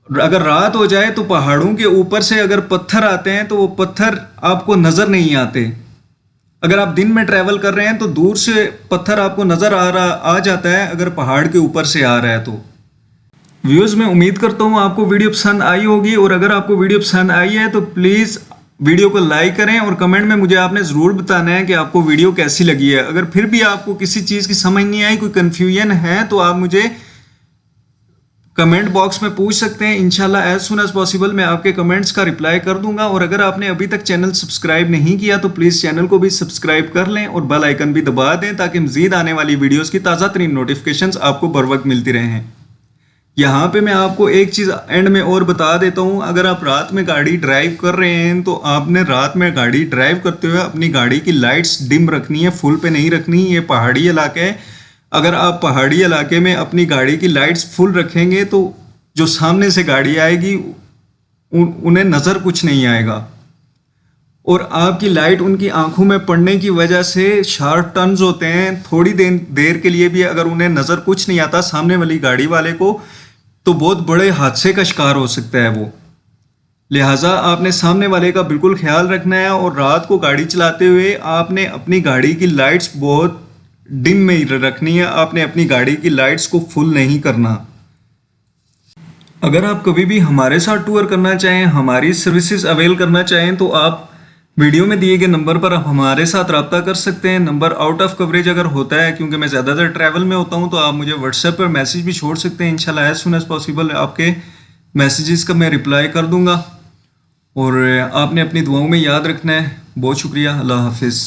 अगर रात हो जाए तो पहाड़ों के ऊपर से अगर पत्थर आते हैं तो वो पत्थर आपको नज़र नहीं आते। अगर आप दिन में ट्रैवल कर रहे हैं तो दूर से पत्थर आपको नज़र आ जाता है, अगर पहाड़ के ऊपर से आ रहा है तो। व्यूअर्स, मैं उम्मीद करता हूँ आपको वीडियो पसंद आई होगी, और अगर आपको वीडियो पसंद आई है तो प्लीज़ वीडियो को लाइक करें, और कमेंट में मुझे आपने ज़रूर बताना है कि आपको वीडियो कैसी लगी है। अगर फिर भी आपको किसी चीज़ की समझ नहीं आई, कोई कन्फ्यूजन है, तो आप मुझे कमेंट बॉक्स में पूछ सकते हैं। इंशाल्लाह एज सुन एज पॉसिबल मैं आपके कमेंट्स का रिप्लाई कर दूंगा। और अगर आपने अभी तक चैनल सब्सक्राइब नहीं किया तो प्लीज़ चैनल को भी सब्सक्राइब कर लें और बेल आइकन भी दबा दें, ताकि मज़ीद आने वाली वीडियोज़ की ताज़ा तरीन नोटिफिकेशंस आपको बर वक्त मिलती रहें। यहाँ पे मैं आपको एक चीज़ एंड में और बता देता हूँ, अगर आप रात में गाड़ी ड्राइव कर रहे हैं तो आपने रात में गाड़ी ड्राइव करते हुए अपनी गाड़ी की लाइट्स डिम रखनी है, फुल पे नहीं रखनी। ये पहाड़ी इलाका है, अगर आप पहाड़ी इलाके में अपनी गाड़ी की लाइट्स फुल रखेंगे तो जो सामने से गाड़ी आएगी उन्हें नज़र कुछ नहीं आएगा, और आपकी लाइट उनकी आंखों में पड़ने की वजह से शार्प टर्न्स होते हैं, थोड़ी देर के लिए भी अगर उन्हें नज़र कुछ नहीं आता सामने वाली गाड़ी वाले को, तो बहुत बड़े हादसे का शिकार हो सकता है वो। लिहाजा आपने सामने वाले का बिल्कुल ख्याल रखना है, और रात को गाड़ी चलाते हुए आपने अपनी गाड़ी की लाइट्स बहुत डिम में ही रखनी है। आपने अपनी गाड़ी की लाइट्स को फुल नहीं करना। अगर आप कभी भी हमारे साथ टूर करना चाहें, हमारी सर्विसेज अवेल करना चाहें, तो आप वीडियो में दिए गए नंबर पर आप हमारे साथ रब्ता कर सकते हैं। नंबर आउट ऑफ कवरेज अगर होता है, क्योंकि मैं ज़्यादातर ट्रैवल में होता हूं, तो आप मुझे व्हाट्सएप पर मैसेज भी छोड़ सकते हैं। इंशाल्लाह एज सुन एज पॉसिबल आपके मैसेजेस का मैं रिप्लाई कर दूंगा। और आपने अपनी दुआओं में याद रखना है। बहुत शुक्रिया। अल्लाह हाफिज़।